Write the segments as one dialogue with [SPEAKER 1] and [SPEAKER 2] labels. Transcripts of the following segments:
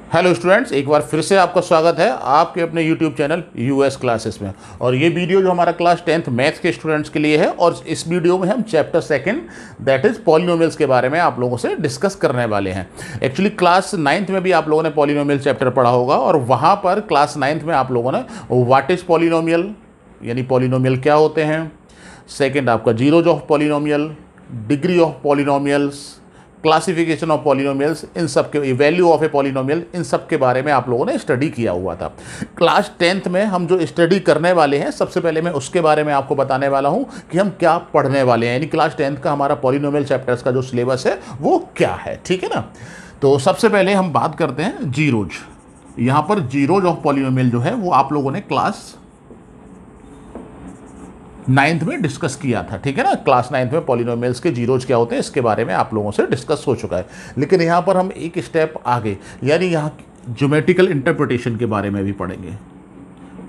[SPEAKER 1] Hello students, एक बार फिर से आपका स्वागत है आपके अपने यूट्यूब चैनल यूएस क्लासेस में। और ये वीडियो जो हमारा क्लास 10th मैथ्स के स्टूडेंट्स के लिए है, और इस वीडियो में हम chapter second that is polynomials के बारे में आप लोगों से डिस्कस करने वाले हैं। एक्चुअली क्लास 9th में भी आप लोगों ने पॉलिनोमियल चैप्टर पढ़ा होगा, और वहाँ पर क्लास 9th में आप लोगों ने व्हाट इज़ पॉलिनोमियल, यानी पॉलिनोमियल क्या होते हैं, सेकेंड आपका zeros of polynomial, degree of polynomials, classification of polynomials, इन सब के वैल्यू ऑफ ए पॉलिनोमियल, इन सब के बारे में आप लोगों ने स्टडी किया हुआ था। क्लास 10th में हम जो स्टडी करने वाले हैं, सबसे पहले मैं उसके बारे में आपको बताने वाला हूं कि हम क्या पढ़ने वाले हैं, यानी क्लास 10th का हमारा पॉलिनोमियल चैप्टर्स का जो सिलेबस है वो क्या है। ठीक है ना। तो सबसे पहले हम बात करते हैं जीरोज। यहां पर जीरोज ऑफ पॉलिनोमियल जो है वो आप लोगों ने क्लास 9th में डिस्कस किया था। ठीक है ना। क्लास 9th में पॉलिनोमियल्स के जीरोज क्या होते हैं इसके बारे में आप लोगों से डिस्कस हो चुका है, लेकिन यहाँ पर हम एक स्टेप आगे, यानी यहाँ ज्योमेट्रिकल इंटरप्रिटेशन के बारे में भी पढ़ेंगे,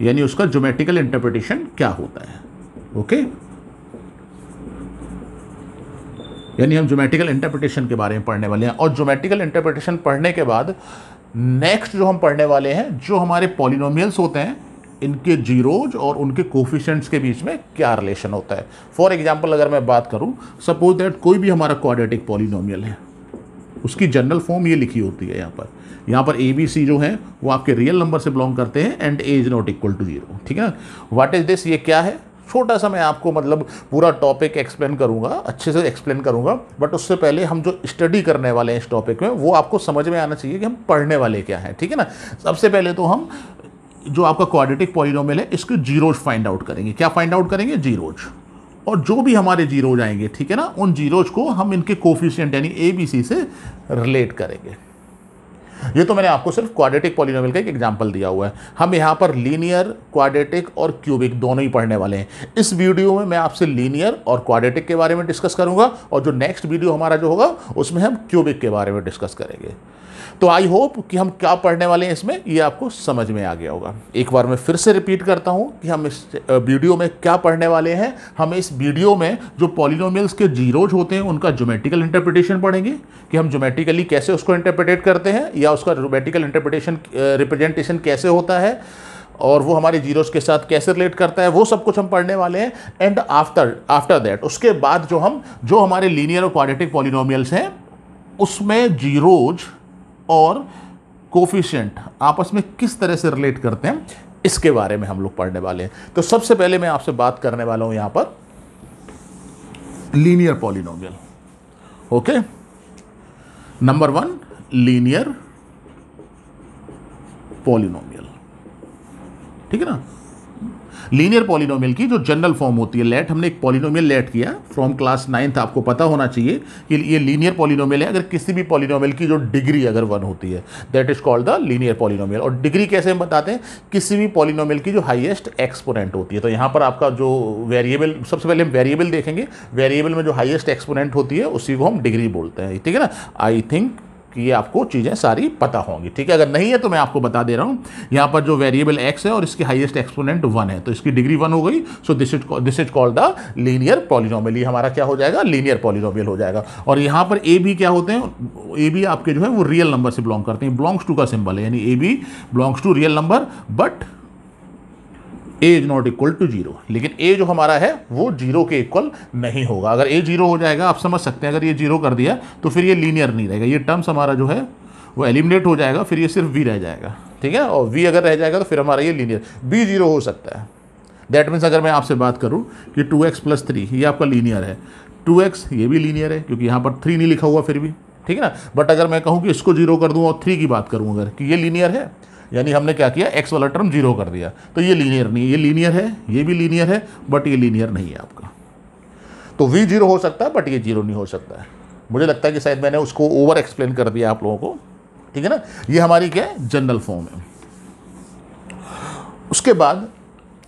[SPEAKER 1] यानी उसका ज्योमेट्रिकल इंटरप्रिटेशन क्या होता है। ओके, यानी हम ज्योमेट्रिकल इंटरप्रिटेशन के बारे में पढ़ने वाले हैं। और ज्योमेट्रिकल इंटरप्रिटेशन पढ़ने के बाद नेक्स्ट जो हम पढ़ने वाले हैं, जो हमारे पॉलिनोमियल्स होते हैं, इनके जीरोज और उनके कोफिशिएंट्स के बीच में क्या रिलेशन होता है। फॉर एग्जांपल अगर मैं बात करूं, सपोज दैट कोई भी हमारा क्वाड्रेटिक पॉलिनोमियल है, उसकी जनरल फॉर्म ये लिखी होती है यहाँ पर ए बी सी जो है वो आपके रियल नंबर से बिलोंग करते हैं and a is not equal to 0। ठीक है ना। व्हाट इज दिस, ये क्या है, छोटा सा मैं आपको मतलब पूरा टॉपिक एक्सप्लेन करूंगा, अच्छे से एक्सप्लेन करूंगा, बट उससे पहले हम जो स्टडी करने वाले हैं इस टॉपिक में वो आपको समझ में आना चाहिए कि हम पढ़ने वाले क्या हैं। ठीक है ना। सबसे पहले तो हम जो आपका क्वाड्रेटिक पॉलिनोमियल है इसके जीरोज फाइंड आउट करेंगे। क्या फाइंड आउट करेंगे, जीरोज। और जो भी हमारे जीरोज आएंगे, ठीक है ना, उन जीरोज को हम इनके कोफिशिएंट यानी ए बी सी से रिलेट करेंगे। ये तो मैंने आपको सिर्फ क्वाड्रेटिक पॉलिनोमियल का एक एग्जांपल दिया हुआ है। हम यहाँ पर लीनियर, क्वाड्रेटिक और क्यूबिक दोनों ही पढ़ने वाले हैं। इस वीडियो में मैं आपसे लीनियर और क्वाड्रेटिक के बारे में डिस्कस करूंगा, और जो नेक्स्ट वीडियो हमारा जो होगा उसमें हम क्यूबिक के बारे में डिस्कस करेंगे। तो आई होप कि हम क्या पढ़ने वाले हैं इसमें ये आपको समझ में आ गया होगा। एक बार मैं फिर से रिपीट करता हूं कि हम इस वीडियो में क्या पढ़ने वाले हैं। हम इस वीडियो में जो पॉलिनोमियल्स के जीरोज होते हैं उनका ज्योमेट्रिकल इंटरप्रिटेशन पढ़ेंगे, कि हम ज्योमेट्रिकली कैसे उसको इंटरप्रिटेट करते हैं, या उसका ज्योमेट्रिकल इंटरप्रिटेशन रिप्रेजेंटेशन कैसे होता है, और वो हमारे जीरोज के साथ कैसे रिलेट करता है, वो सब कुछ हम पढ़ने वाले हैं। एंड आफ्टर दैट, उसके बाद जो हमारे लीनियर और क्वाड्रेटिक पॉलिनोमियल्स हैं उसमें जीरोज और कोफिशिएंट आपस में किस तरह से रिलेट करते हैं इसके बारे में हम लोग पढ़ने वाले हैं। तो सबसे पहले मैं आपसे बात करने वाला हूं यहां पर linear polynomial. Okay, number 1 linear polynomial. ठीक है ना। लीनियर पॉलिनोमियल की जो जनरल फॉर्म होती है, लेट, हमने एक पॉलिनोमियल लेट किया फ्रॉम क्लास 9th, आपको पता होना चाहिए कि ये लीनियर पॉलिनोमियल है। अगर किसी भी पॉलिनोमियल की जो डिग्री अगर 1 होती है, that is called the linear polynomial. और डिग्री कैसे हम बताते हैं, किसी भी पॉलिनोमियल की जो हाईएस्ट एक्सपोनेंट होती है। तो यहाँ पर आपका जो वेरिएबल, सबसे पहले हम वेरिएबल देखेंगे, वेरिएबल में जो हाईएस्ट एक्सपोनेंट होती है उसी को हम डिग्री बोलते हैं। ठीक है ना। आई थिंक कि ये आपको चीज़ें सारी पता होंगी। ठीक है, अगर नहीं है तो मैं आपको बता दे रहा हूँ। यहाँ पर जो वेरिएबल x है और इसकी हाईएस्ट एक्सपोनेंट 1 है, तो इसकी डिग्री 1 हो गई। So this is called the linear polynomial. ये हमारा क्या हो जाएगा, लीनियर पॉलिनोमियल हो जाएगा। और यहाँ पर ए बी क्या होते हैं, ए बी आपके जो है वो रियल नंबर से बिलोंग करते हैं। बिलोंग्स टू का सिंबल है, यानी a b belongs to real number, but a is not equal to 0। लेकिन ए जो हमारा है वो 0 के इक्वल नहीं होगा। अगर ए 0 हो जाएगा, आप समझ सकते हैं, अगर ये 0 कर दिया तो फिर ये लीनियर नहीं रहेगा। ये टर्म्स हमारा जो है वो एलिमिनेट हो जाएगा, फिर ये सिर्फ v रह जाएगा। ठीक है। और v अगर रह जाएगा तो फिर हमारा ये लीनियर b 0 हो सकता है। दैट मीन्स अगर मैं आपसे बात करूं कि 2x + 3 ये आपका लीनियर है, 2x ये भी लीनियर है क्योंकि यहाँ पर 3 नहीं लिखा हुआ फिर भी। ठीक है ना। बट अगर मैं कहूँ कि इसको 0 कर दूँ और 3 की बात करूँ अगर, कि ये लीनियर है, यानी हमने क्या किया, x वाला टर्म 0 कर दिया, तो ये लीनियर नहीं है। ये लीनियर है, ये भी लीनियर है, बट ये लीनियर नहीं है आपका। तो v 0 हो सकता है बट ये 0 नहीं हो सकता है। मुझे लगता है कि शायद मैंने उसको ओवर एक्सप्लेन कर दिया आप लोगों को। ठीक है ना। ये हमारी क्या है, जनरल फॉर्म है। उसके बाद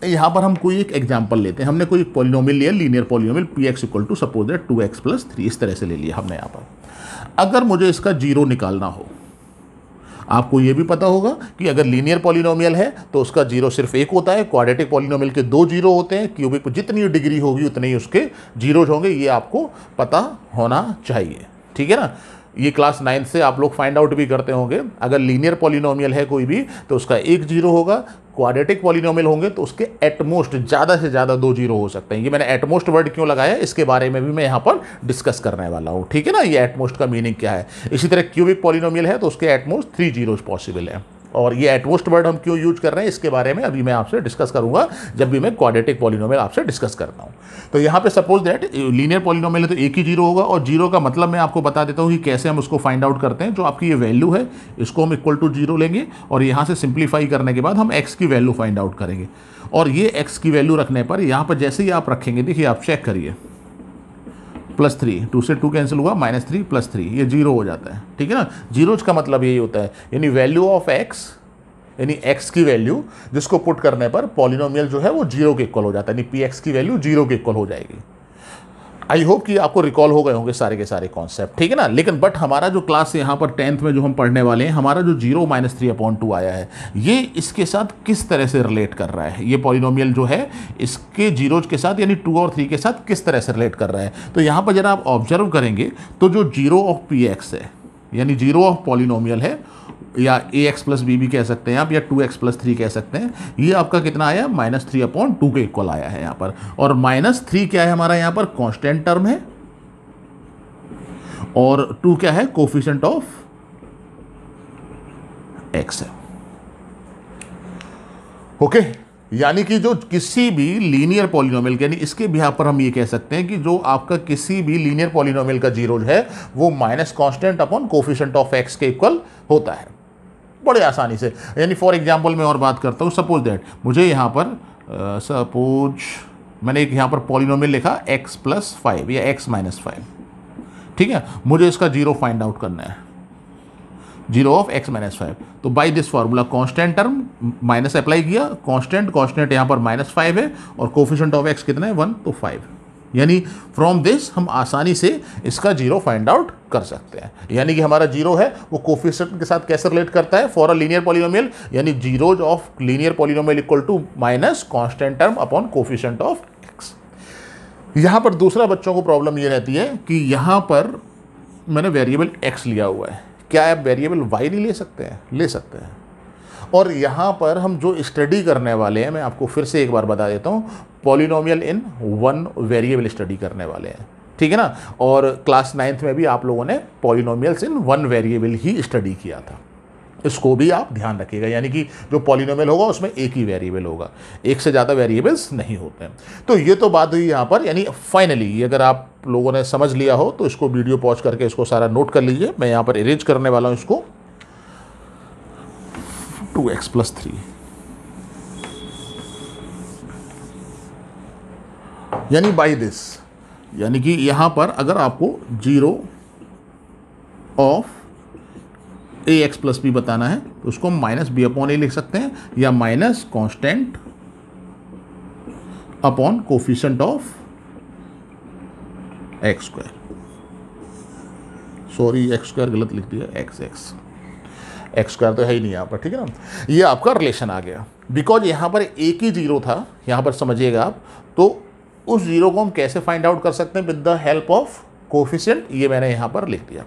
[SPEAKER 1] यहाँ पर हम कोई एक एग्जांपल लेते हैं। हमने कोई पॉलिनोमियल लिया, linear polynomial px = suppose that 2x + 3, इस तरह से ले लिया हमने यहाँ पर। अगर मुझे इसका 0 निकालना हो, आपको ये भी पता होगा कि अगर लीनियर पॉलिनोमियल है तो उसका 0 सिर्फ 1 होता है। क्वाड्रेटिक पॉलिनोमियल के 2 0 होते हैं। क्यूबिक पर जितनी डिग्री होगी उतने ही उसके जीरोज होंगे। ये आपको पता होना चाहिए। ठीक है ना। ये क्लास 9 से आप लोग फाइंड आउट भी करते होंगे। अगर लीनियर पॉलिनोमियल है कोई भी तो उसका एक जीरो होगा, क्वाड्रेटिक पॉलिनोमियल होंगे तो उसके एटमोस्ट ज़्यादा से ज़्यादा 2 जीरो हो सकते हैं। ये मैंने एटमोस्ट वर्ड क्यों लगाया, इसके बारे में भी मैं यहाँ पर डिस्कस करने वाला हूँ, ठीक है ना। ये एटमोस्ट का मीनिंग क्या है। इसी तरह क्यूबिक पॉलिनोमियल है तो उसके एटमोस्ट 3 जीरोज पॉसिबल है। और ये एटमोस्ट वर्ड हम क्यों यूज कर रहे हैं इसके बारे में अभी मैं आपसे डिस्कस करूंगा जब भी मैं क्वाड्रेटिक पॉलिनोमियल आपसे डिस्कस करता हूं। तो यहाँ पे सपोज दैट लीनियर पॉलिनोमियल है तो एक ही जीरो होगा, और जीरो का मतलब मैं आपको बता देता हूँ कि कैसे हम उसको फाइंड आउट करते हैं। जो आपकी ये वैल्यू है इसको हम इक्वल टू जीरो लेंगे और यहाँ से सिंप्लीफाई करने के बाद हम एक्स की वैल्यू फाइंड आउट करेंगे। और ये एक्स की वैल्यू रखने पर यहाँ पर जैसे ही आप रखेंगे, देखिए आप चेक करिए, +3, 2 से 2 कैंसिल हुआ, -3 +3, ये जीरो हो जाता है, ठीक है ना। जीरोज का मतलब यही होता है, यानी वैल्यू ऑफ एक्स, यानी x की वैल्यू जिसको पुट करने पर पॉलिनोमियल जो है वो जीरो के इक्वल हो जाता है, यानी px की वैल्यू जीरो के इक्वल हो जाएगी। आई होप कि आपको रिकॉल हो गए होंगे सारे के सारे कॉन्सेप्ट, ठीक है ना। लेकिन बट हमारा जो क्लास यहाँ पर 10th में जो हम पढ़ने वाले हैं, हमारा जो 0 - 3/2 आया है, ये इसके साथ किस तरह से रिलेट कर रहा है। ये पॉलिनोमियल जो है इसके जीरोज के साथ यानी 2 और 3 के साथ किस तरह से रिलेट कर रहा है। तो यहाँ पर जरा आप ऑब्जर्व करेंगे तो जो 0 ऑफ px है, यानी 0 ऑफ पॉलिनोमियल है, या ax + b भी कह सकते हैं आप, या 2x + 3 कह सकते हैं, ये आपका कितना आया, -3/2 के इक्वल आया है यहाँ पर। और -3 क्या है हमारा यहाँ पर, कांस्टेंट टर्म है, और 2 क्या है, कोफिशिएंट ऑफ x है। ओके, यानी कि जो किसी भी लीनियर पॉलिनोमियल, यानी इसके बिहाफ पर हम ये कह सकते हैं कि जो आपका किसी भी लीनियर पॉलिनोमियल का जीरो है वो minus constant upon coefficient of x के इक्वल होता है, बड़े आसानी से। यानी फॉर एग्जांपल मैं और बात करता हूँ, सपोज दैट मुझे यहाँ पर सपोज मैंने एक यहाँ पर पॉलिनोमियल लिखा x + 5 या x - 5, ठीक है। मुझे इसका जीरो फाइंड आउट करना है, जीरो ऑफ x - 5। तो by this formula constant term minus apply किया, कांस्टेंट यहाँ पर -5 है और कोफिशिएंट ऑफ x कितना है, 1, तो 5। यानी फ्रॉम दिस हम आसानी से इसका जीरो फाइंड आउट कर सकते हैं। यानी कि हमारा जीरो है वो कोफिशिएंट के साथ कैसे रिलेट करता है फॉर अ लीनियर पॉलिनोमियल, यानी zeros of linear polynomial equal to minus constant term upon coefficient of x। यहाँ पर दूसरा बच्चों को प्रॉब्लम ये रहती है कि यहाँ पर मैंने वेरिएबल x लिया हुआ है, क्या आप वेरिएबल y नहीं ले सकते हैं? ले सकते हैं। और यहाँ पर हम जो स्टडी करने वाले हैं, मैं आपको फिर से एक बार बता देता हूँ, पॉलिनोमियल इन 1 वेरिएबल स्टडी करने वाले हैं, ठीक है ना। और क्लास 9th में भी आप लोगों ने पॉलिनोमियल्स इन 1 वेरिएबल ही स्टडी किया था, इसको भी आप ध्यान रखिएगा। यानी कि जो पॉलिनोमियल होगा उसमें एक ही वेरिएबल होगा, एक से ज़्यादा वेरिएबल्स नहीं होते हैं। तो ये तो बात हुई यहाँ पर। यानी फाइनली अगर आप लोगों ने समझ लिया हो तो इसको वीडियो पॉज करके इसको सारा नोट कर लीजिए। मैं यहाँ पर इरेज करने वाला हूँ इसको, 2x + 3, यानी बाई दिस, यानी कि यहाँ पर अगर आपको जीरो ऑफ ax + b बताना है तो उसको -b/a लिख सकते हैं, या minus constant upon coefficient of x²। Sorry, x² गलत लिख दिया, x² तो है ही नहीं यहाँ पर, ठीक है ना। ये आपका रिलेशन आ गया, बिकॉज यहाँ पर एक ही जीरो था, यहाँ पर समझिएगा आप। तो उस जीरो को हम कैसे फाइंड आउट कर सकते हैं, with the help of coefficient, ये मैंने यहाँ पर लिख दिया।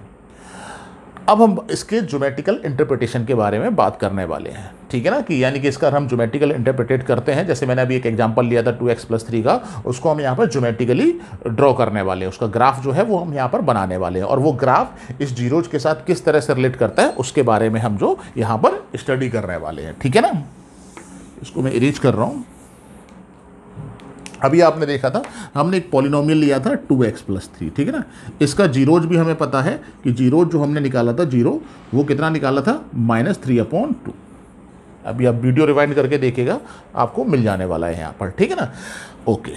[SPEAKER 1] अब हम इसके ज्योमेट्रिकल इंटरप्रिटेशन के बारे में बात करने वाले हैं, ठीक है ना। कि यानी कि इसका हम ज्योमेट्रिकल इंटरप्रिटेट करते हैं, जैसे मैंने अभी एक एग्जांपल लिया था 2x + 3 का, उसको हम यहाँ पर ज्योमेट्रिकली ड्रॉ करने वाले हैं। उसका ग्राफ जो है वो हम यहाँ पर बनाने वाले हैं, और वो ग्राफ इस जीरोज के साथ किस तरह से रिलेट करता है उसके बारे में हम जो यहाँ पर स्टडी करने वाले हैं, ठीक है ना। इसको मैं इरेज कर रहा हूँ। अभी आपने देखा था हमने एक पॉलिनोमियल लिया था 2x + 3, ठीक है ना। इसका जीरोज भी हमें पता है कि जीरोज जो हमने निकाला था जीरो, वो कितना निकाला था, -3/2। अभी आप वीडियो रिवाइंड करके देखिएगा, आपको मिल जाने वाला है यहाँ पर, ठीक है ना। ओके,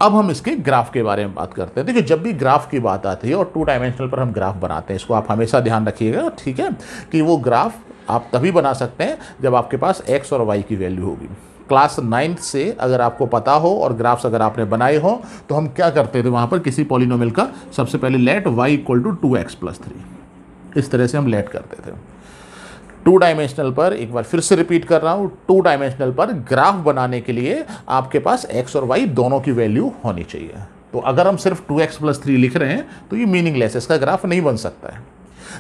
[SPEAKER 1] अब हम इसके ग्राफ के बारे में बात करते हैं। देखिए, जब भी ग्राफ की बात आती है और 2 डायमेंशनल पर हम ग्राफ बनाते हैं, इसको आप हमेशा ध्यान रखिएगा, ठीक है, कि वो ग्राफ आप तभी बना सकते हैं जब आपके पास x और y की वैल्यू होगी। क्लास 9th से अगर आपको पता हो और ग्राफ्स अगर आपने बनाए हो तो हम क्या करते थे वहाँ पर, किसी पॉलिनोमियल का सबसे पहले लेट y = 2x + 3, इस तरह से हम लेट करते थे। 2 डायमेंशनल पर, एक बार फिर से रिपीट कर रहा हूँ, 2 डायमेंशनल पर ग्राफ बनाने के लिए आपके पास x और y दोनों की वैल्यू होनी चाहिए। तो अगर हम सिर्फ 2x + 3 लिख रहे हैं तो ये मीनिंगलेस है, इसका ग्राफ नहीं बन सकता है।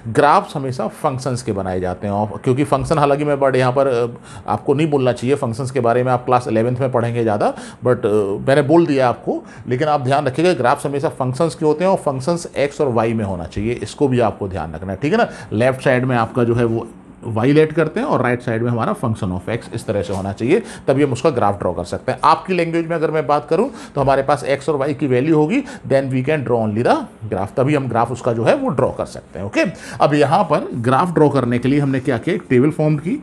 [SPEAKER 1] ग्राफ्स हमेशा फंक्शंस के बनाए जाते हैं, और क्योंकि फंक्शन, हालांकि मैं बट यहाँ पर आपको नहीं बोलना चाहिए, फंक्शंस के बारे में आप क्लास 11th में पढ़ेंगे ज़्यादा, बट मैंने बोल दिया आपको, लेकिन आप ध्यान रखिएगा ग्राफ्स हमेशा फंक्शंस के होते हैं और फंक्शंस एक्स और वाई में होना चाहिए, इसको भी आपको ध्यान रखना है, ठीक है ना। लेफ्ट साइड में आपका जो है वो वाई लेट करते हैं और राइट साइड में हमारा फंक्शन ऑफ एक्स, इस तरह से होना चाहिए, तभी हम उसका ग्राफ ड्रॉ कर सकते हैं। आपकी लैंग्वेज में अगर मैं बात करूं तो हमारे पास एक्स और वाई की वैल्यू होगी, then we can draw only the graph, तभी हम ग्राफ उसका जो है वो ड्रॉ कर सकते हैं। ओके, अब यहाँ पर ग्राफ ड्रॉ करने के लिए हमने क्या किया, एक टेबल फॉर्म की।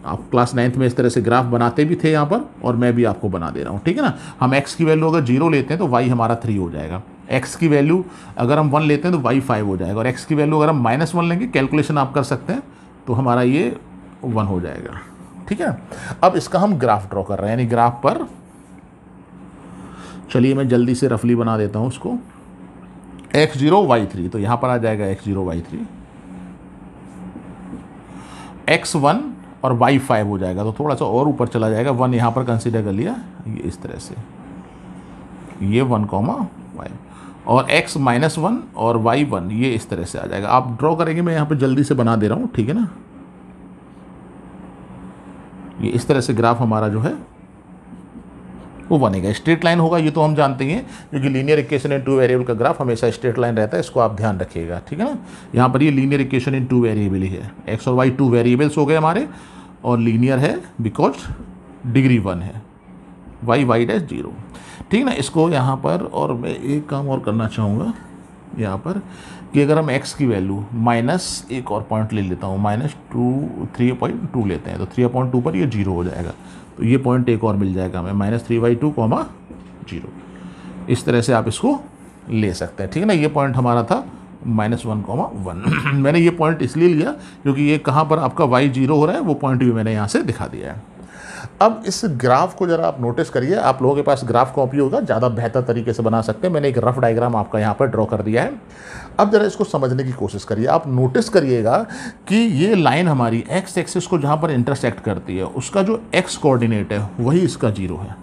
[SPEAKER 1] आप क्लास 9th में इस तरह से ग्राफ बनाते भी थे यहाँ पर, और मैं भी आपको बना दे रहा हूँ, ठीक है ना। हम एक्स की वैल्यू अगर 0 लेते हैं तो वाई हमारा 3 हो जाएगा, एक्स की वैल्यू अगर हम 1 लेते हैं तो वाई 5 हो जाएगा, और एक्स की वैल्यू अगर हम -1 लेंगे, कैलकुलेशन आप कर सकते हैं, तो हमारा ये 1 हो जाएगा, ठीक है। अब इसका हम ग्राफ ड्रॉ कर रहे हैं, यानी ग्राफ पर, चलिए मैं जल्दी से रफली बना देता हूं उसको। x0 y3, तो यहां पर आ जाएगा x0 y3, x1 और y5 हो जाएगा, तो थोड़ा सा और ऊपर चला जाएगा, 1 यहां पर कंसीडर कर लिया, ये इस तरह से, ये 1, y, और x -1 और y1 ये इस तरह से आ जाएगा। आप ड्रॉ करेंगे, मैं यहाँ पे जल्दी से बना दे रहा हूँ, ठीक है ना। ये इस तरह से ग्राफ हमारा जो है वो बनेगा, स्ट्रेट लाइन होगा, ये तो हम जानते हैं, क्योंकि लीनियर इक्वेशन इन 2 वेरिएबल का ग्राफ हमेशा स्ट्रेट लाइन रहता है, इसको आप ध्यान रखिएगा, ठीक है ना। यहाँ पर ये लीनियर इक्वेशन इन 2 वेरिएबल ही है, एक्स और वाई 2 वेरिएबल्स हो गए हमारे, और लीनियर है बिकॉज डिग्री 1 है, y 0, ठीक है ना। इसको यहाँ पर, और मैं एक काम और करना चाहूँगा यहाँ पर, कि अगर हम x की वैल्यू माइनस एक और पॉइंट ले लेता हूँ, -3.2 लेते हैं, तो 3/2 पर ये 0 हो जाएगा, तो ये पॉइंट एक और मिल जाएगा हमें, -3/2, 0, इस तरह से आप इसको ले सकते हैं, ठीक है ना। ये पॉइंट हमारा था -1,1 मैंने ये पॉइंट इसलिए लिया क्योंकि ये कहाँ पर आपका y 0 हो रहा है, वो पॉइंट भी मैंने यहाँ से दिखा दिया है। अब इस ग्राफ को जरा आप नोटिस करिए, आप लोगों के पास ग्राफ कॉपी होगा, ज़्यादा बेहतर तरीके से बना सकते हैं, मैंने एक रफ डायग्राम आपका यहाँ पर ड्रॉ कर दिया है। अब जरा इसको समझने की कोशिश करिए, आप नोटिस करिएगा कि ये लाइन हमारी एक्स एक्सिस को जहाँ पर इंटरसेक्ट करती है, उसका जो एक्स कोऑर्डिनेट है वही इसका 0 है।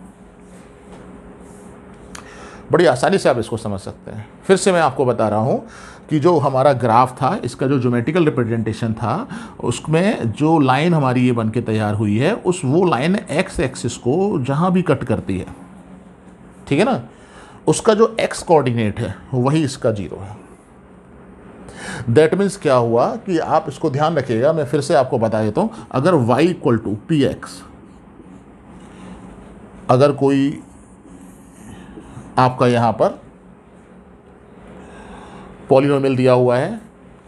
[SPEAKER 1] बड़ी आसानी से आप इसको समझ सकते हैं। फिर से मैं आपको बता रहा हूँ कि जो हमारा ग्राफ था, इसका जो ज्योमेट्रिकल रिप्रेजेंटेशन था, उसमें जो लाइन हमारी ये बन के तैयार हुई है, वो लाइन एक्स एक्सिस को जहाँ भी कट करती है, ठीक है ना, उसका जो एक्स कोऑर्डिनेट है वही इसका 0 है। दैट मीन्स क्या हुआ कि आप इसको ध्यान रखिएगा, मैं फिर से आपको बता देता हूँ, अगर y = px, अगर कोई आपका यहाँ पर पॉलिनोमियल दिया हुआ है,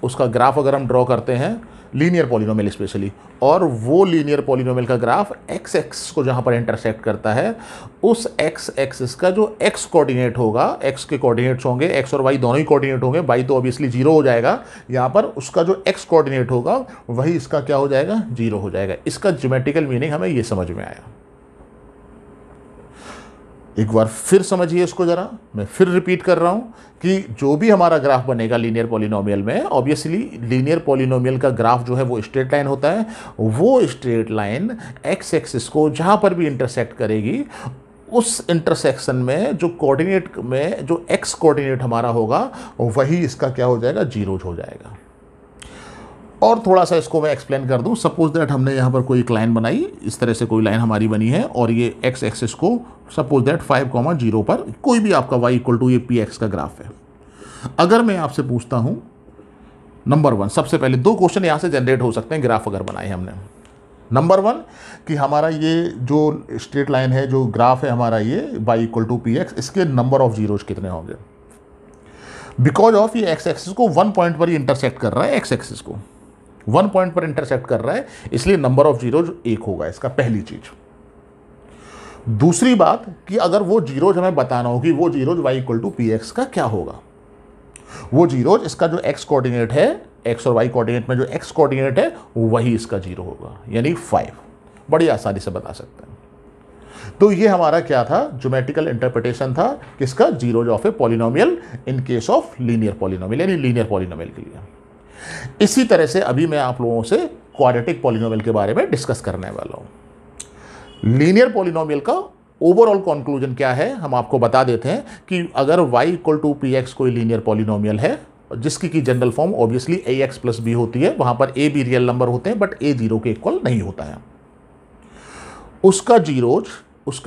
[SPEAKER 1] उसका ग्राफ अगर हम ड्रॉ करते हैं, लीनियर पॉलिनोमियल स्पेशली, और वो लीनियर पॉलिनोमियल का ग्राफ एक्स एक्सिस को जहाँ पर इंटरसेक्ट करता है, उस एक्स एक्सिस का जो एक्स कोऑर्डिनेट होगा, एक्स के कोऑर्डिनेट्स होंगे, एक्स और वाई दोनों ही कोऑर्डिनेट होंगे, वाई तो ऑब्वियसली 0 हो जाएगा, यहाँ पर उसका जो एक्स कोऑर्डिनेट होगा वही इसका क्या हो जाएगा, 0 हो जाएगा। इसका ज्योमेट्रिकल मीनिंग हमें ये समझ में आया। एक बार फिर समझिए इसको जरा, मैं फिर रिपीट कर रहा हूँ कि जो भी हमारा ग्राफ बनेगा लीनियर पॉलिनोमियल में, ऑब्वियसली लीनियर पॉलिनोमियल का ग्राफ जो है वो स्ट्रेट लाइन होता है, वो स्ट्रेट लाइन एक्स एक्सिस को जहाँ पर भी इंटरसेक्ट करेगी, उस इंटरसेक्शन में जो कोऑर्डिनेट में जो एक्स कोऑर्डिनेट हमारा होगा वही इसका क्या हो जाएगा, 0 हो जाएगा। और थोड़ा सा इसको मैं एक्सप्लेन कर दूं, सपोज दैट हमने यहाँ पर कोई एक लाइन बनाई, इस तरह से कोई लाइन हमारी बनी है, और ये एक्स एक्सिस को सपोज दैट 5,0 पर कोई भी आपका y = ये px का ग्राफ है। अगर मैं आपसे पूछता हूँ, नंबर 1, सबसे पहले 2 क्वेश्चन यहाँ से जनरेट हो सकते हैं ग्राफ अगर बनाए हमने। नंबर 1 कि हमारा ये जो स्ट्रेट लाइन है, जो ग्राफ है हमारा ये y = px, इसके नंबर ऑफ जीरोज कितने होंगे, बिकॉज ऑफ ये एक्स एक्सिस को 1 पॉइंट पर ही इंटरसेक्ट कर रहा है, एक्स एक्सिस को 1 पॉइंट पर इंटरसेक्ट कर रहा है, इसलिए नंबर ऑफ जीरोज 1 होगा, इसका पहली चीज। दूसरी बात कि अगर वो जीरोज हमें बताना होगी, वो जीरोज y = px का क्या होगा, वो जीरोज इसका जो x कोऑर्डिनेट है, x और y कोऑर्डिनेट में जो x कोऑर्डिनेट है वही इसका 0 होगा, यानी 5। बड़ी आसानी से बता सकते हैं। तो ये हमारा क्या था, ज्योमेट्रिकल इंटरप्रिटेशन था किसका, zeros of a polynomial in case of linear polynomial, यानी लीनियर पॉलिनोमियल के लिए। इसी तरह से अभी मैं आप लोगों से क्वाड्रेटिक पॉलिनोमियल के बारे में डिस्कस करने वाला हूं। लीनियर पॉलिनोमियल का ओवरऑल कंक्लूजन क्या है, हम आपको बता देते हैं कि अगर y = px कोई लीनियर पॉलिनोमियल है, जिसकी की जनरल फॉर्म ऑब्वियसली ए एक्स प्लस बी होती है। वहां पर ए भी रियल नंबर होते हैं बट ए जीरो के इक्वल नहीं होता है। उसका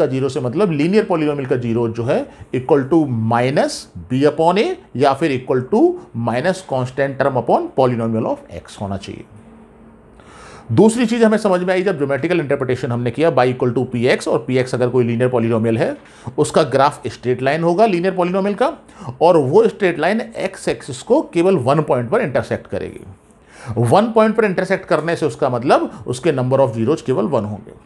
[SPEAKER 1] जीरो से मतलब लीनियर पॉलिनोमियल का जीरो जो है equal to minus B upon A या फिर equal to minus constant term upon polynomial of X होना चाहिए। दूसरी चीज हमें समझ में आई जब ज्योमेट्रिकल इंटरप्रिटेशन हमने किया, y equal to p x, और पी एक्स अगर कोई लीनियर पॉलिनोमियल है उसका ग्राफ स्ट्रेट लाइन होगा लीनियर पॉलिनोमियल का, और वो स्ट्रेट लाइन एक्स एक्सिस को केवल 1 पॉइंट पर इंटरसेक्ट करेगी। 1 पॉइंट पर इंटरसेक्ट करने से उसका मतलब उसके नंबर ऑफ जीरोज केवल 1 होंगे।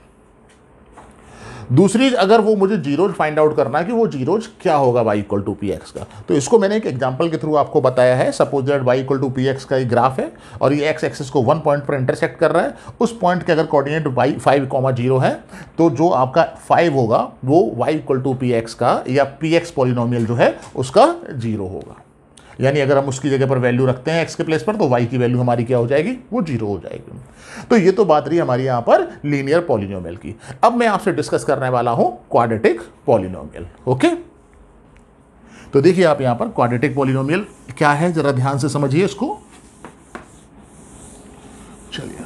[SPEAKER 1] दूसरी, अगर वो मुझे जीरोज फाइंड आउट करना है कि वो जीरोज क्या होगा y equal to p x का, तो इसको मैंने एक एग्जांपल के थ्रू आपको बताया है। Suppose that y equal to p x का एक ग्राफ है और ये x एक्सिस को 1 पॉइंट पर इंटरसेक्ट कर रहा है। उस पॉइंट के अगर कोऑर्डिनेट y 5,0 है तो जो आपका 5 होगा वो y equal to p x का या पी एक्स पॉलिनोमियल जो है उसका 0 होगा। यानी अगर हम उसकी जगह पर वैल्यू रखते हैं x के प्लेस पर तो y की वैल्यू हमारी क्या हो जाएगी, वो 0 हो जाएगी। तो ये तो बात रही हमारी यहां पर लीनियर पॉलिनोमियल की। अब मैं आपसे डिस्कस करने वाला हूं क्वाड्रेटिक पॉलिनोमियल। ओके, तो देखिए आप यहां पर क्वाड्रेटिक पॉलिनोमियल क्या है, जरा ध्यान से समझिए इसको। चलिए,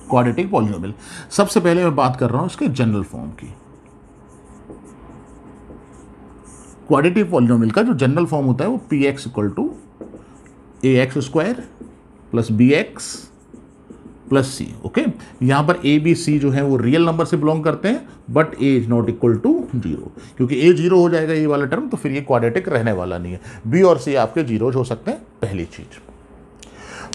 [SPEAKER 1] क्वाड्रेटिक पॉलिनोमियल, सबसे पहले मैं बात कर रहा हूं इसके जनरल फॉर्म की। क्वाड्रेटिक पॉलिनोमियल का जो जनरल फॉर्म होता है वो p x equal to a x square plus B x plus c. Okay, यहां पर ए बी सी जो है वो रियल नंबर से बिलोंग करते हैं but a is not equal to 0, क्योंकि ए 0 हो जाएगा ये वाला टर्म, तो फिर ये क्वाड्रेटिक रहने वाला नहीं है। बी और सी आपके जीरोज हो सकते हैं, पहली चीज।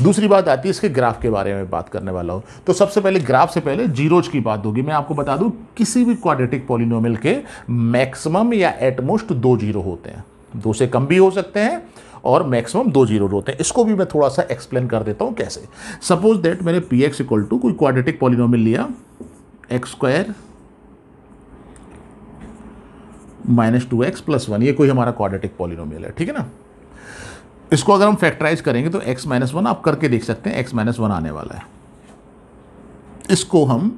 [SPEAKER 1] दूसरी बात आती है इसके ग्राफ के बारे में बात करने वाला हूं। तो सबसे पहले ग्राफ से पहले जीरोज की बात होगी। मैं आपको बता दूं किसी भी क्वाड्रेटिक पॉलिनोमियल के मैक्सिमम या एटमोस्ट 2 जीरो होते हैं, 2 से कम भी हो सकते हैं और मैक्सिमम 2 जीरो होते हैं। इसको भी मैं थोड़ा सा एक्सप्लेन कर देता हूं कैसे। सपोज दैट मैंने पी एक्स इक्वल टू कोई क्वाड्रेटिक पॉलिनोमियल लिया x square minus 2x plus 1, ये कोई हमारा क्वाड्रेटिक पॉलिनोमियल है, ठीक है ना। इसको अगर हम फैक्टराइज करेंगे तो x माइनस 1 आप करके देख सकते हैं, x माइनस 1 आने वाला है। इसको हम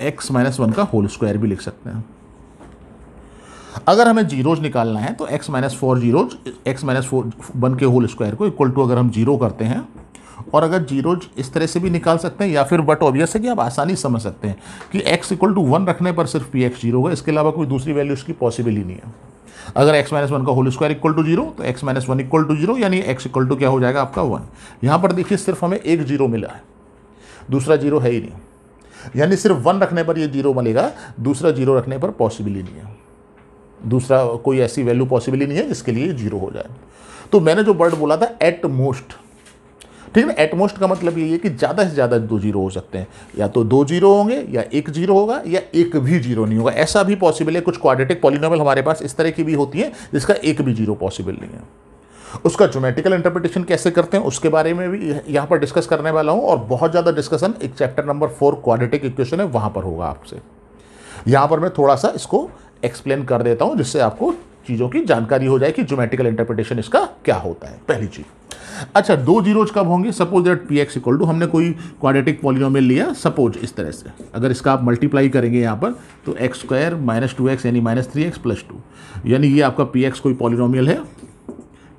[SPEAKER 1] x माइनस 1 का होल स्क्वायर भी लिख सकते हैं। अगर हमें जीरोज निकालना है तो x minus 4 zeros, x minus 1 के होल स्क्वायर को इक्वल टू अगर हम 0 करते हैं, और अगर जीरोज इस तरह से भी निकाल सकते हैं या फिर बट ऑब्वियस है कि आप आसानी समझ सकते हैं कि x इक्वल टू 1 रखने पर सिर्फ पी एक्स 0 होगा, इसके अलावा कोई दूसरी वैल्यू इसकी पॉसिबल ही नहीं है। अगर x माइनस 1 का होल स्क्वायर इक्वल टू 0 तो x माइनस 1 इक्वल टू 0, यानी x इक्वल टू क्या हो जाएगा आपका 1। यहाँ पर देखिए सिर्फ हमें एक 0 मिला है, दूसरा 0 है ही नहीं, यानी सिर्फ 1 रखने पर ये 0 मिलेगा, दूसरा 0 रखने पर पॉसिबल ही नहीं है, दूसरा कोई ऐसी वैल्यू पॉसिबल ही नहीं है जिसके लिए 0 हो जाए। तो मैंने जो वर्ड बोला था एट मोस्ट, ठीक है ना, एट मोस्ट का मतलब ये है कि ज़्यादा से ज़्यादा 2 जीरो हो सकते हैं, या तो 2 जीरो होंगे या 1 जीरो होगा या एक भी जीरो नहीं होगा, ऐसा भी पॉसिबल है। कुछ क्वाड्रेटिक पॉलिनोमियल हमारे पास इस तरह की भी होती है जिसका एक भी जीरो पॉसिबल नहीं है। उसका ज्योमेट्रिकल इंटरप्रिटेशन कैसे करते हैं उसके बारे में भी यहाँ पर डिस्कस करने वाला हूँ, और बहुत ज़्यादा डिस्कशन एक चैप्टर नंबर 4 क्वाड्रेटिक इक्वेशन है वहाँ पर होगा आपसे। यहाँ पर मैं थोड़ा सा इसको एक्सप्लेन कर देता हूँ जिससे आपको चीज़ों की जानकारी हो जाए कि ज्योमेट्रिकल इंटरप्रिटेशन इसका क्या होता है, पहली चीज़। अच्छा, 2 जीरोज कब होंगे? Suppose that p x equal to, हमने कोई क्वाड्रेटिक पॉलिनोमियल लिया सपोज इस तरह से, अगर इसका आप मल्टीप्लाई करेंगे यहाँ पर तो एक्स स्क्वायर माइनस 2x यानी माइनस 3x प्लस 2, यानी ये आपका पी एक्स कोई पॉलिनोमियल है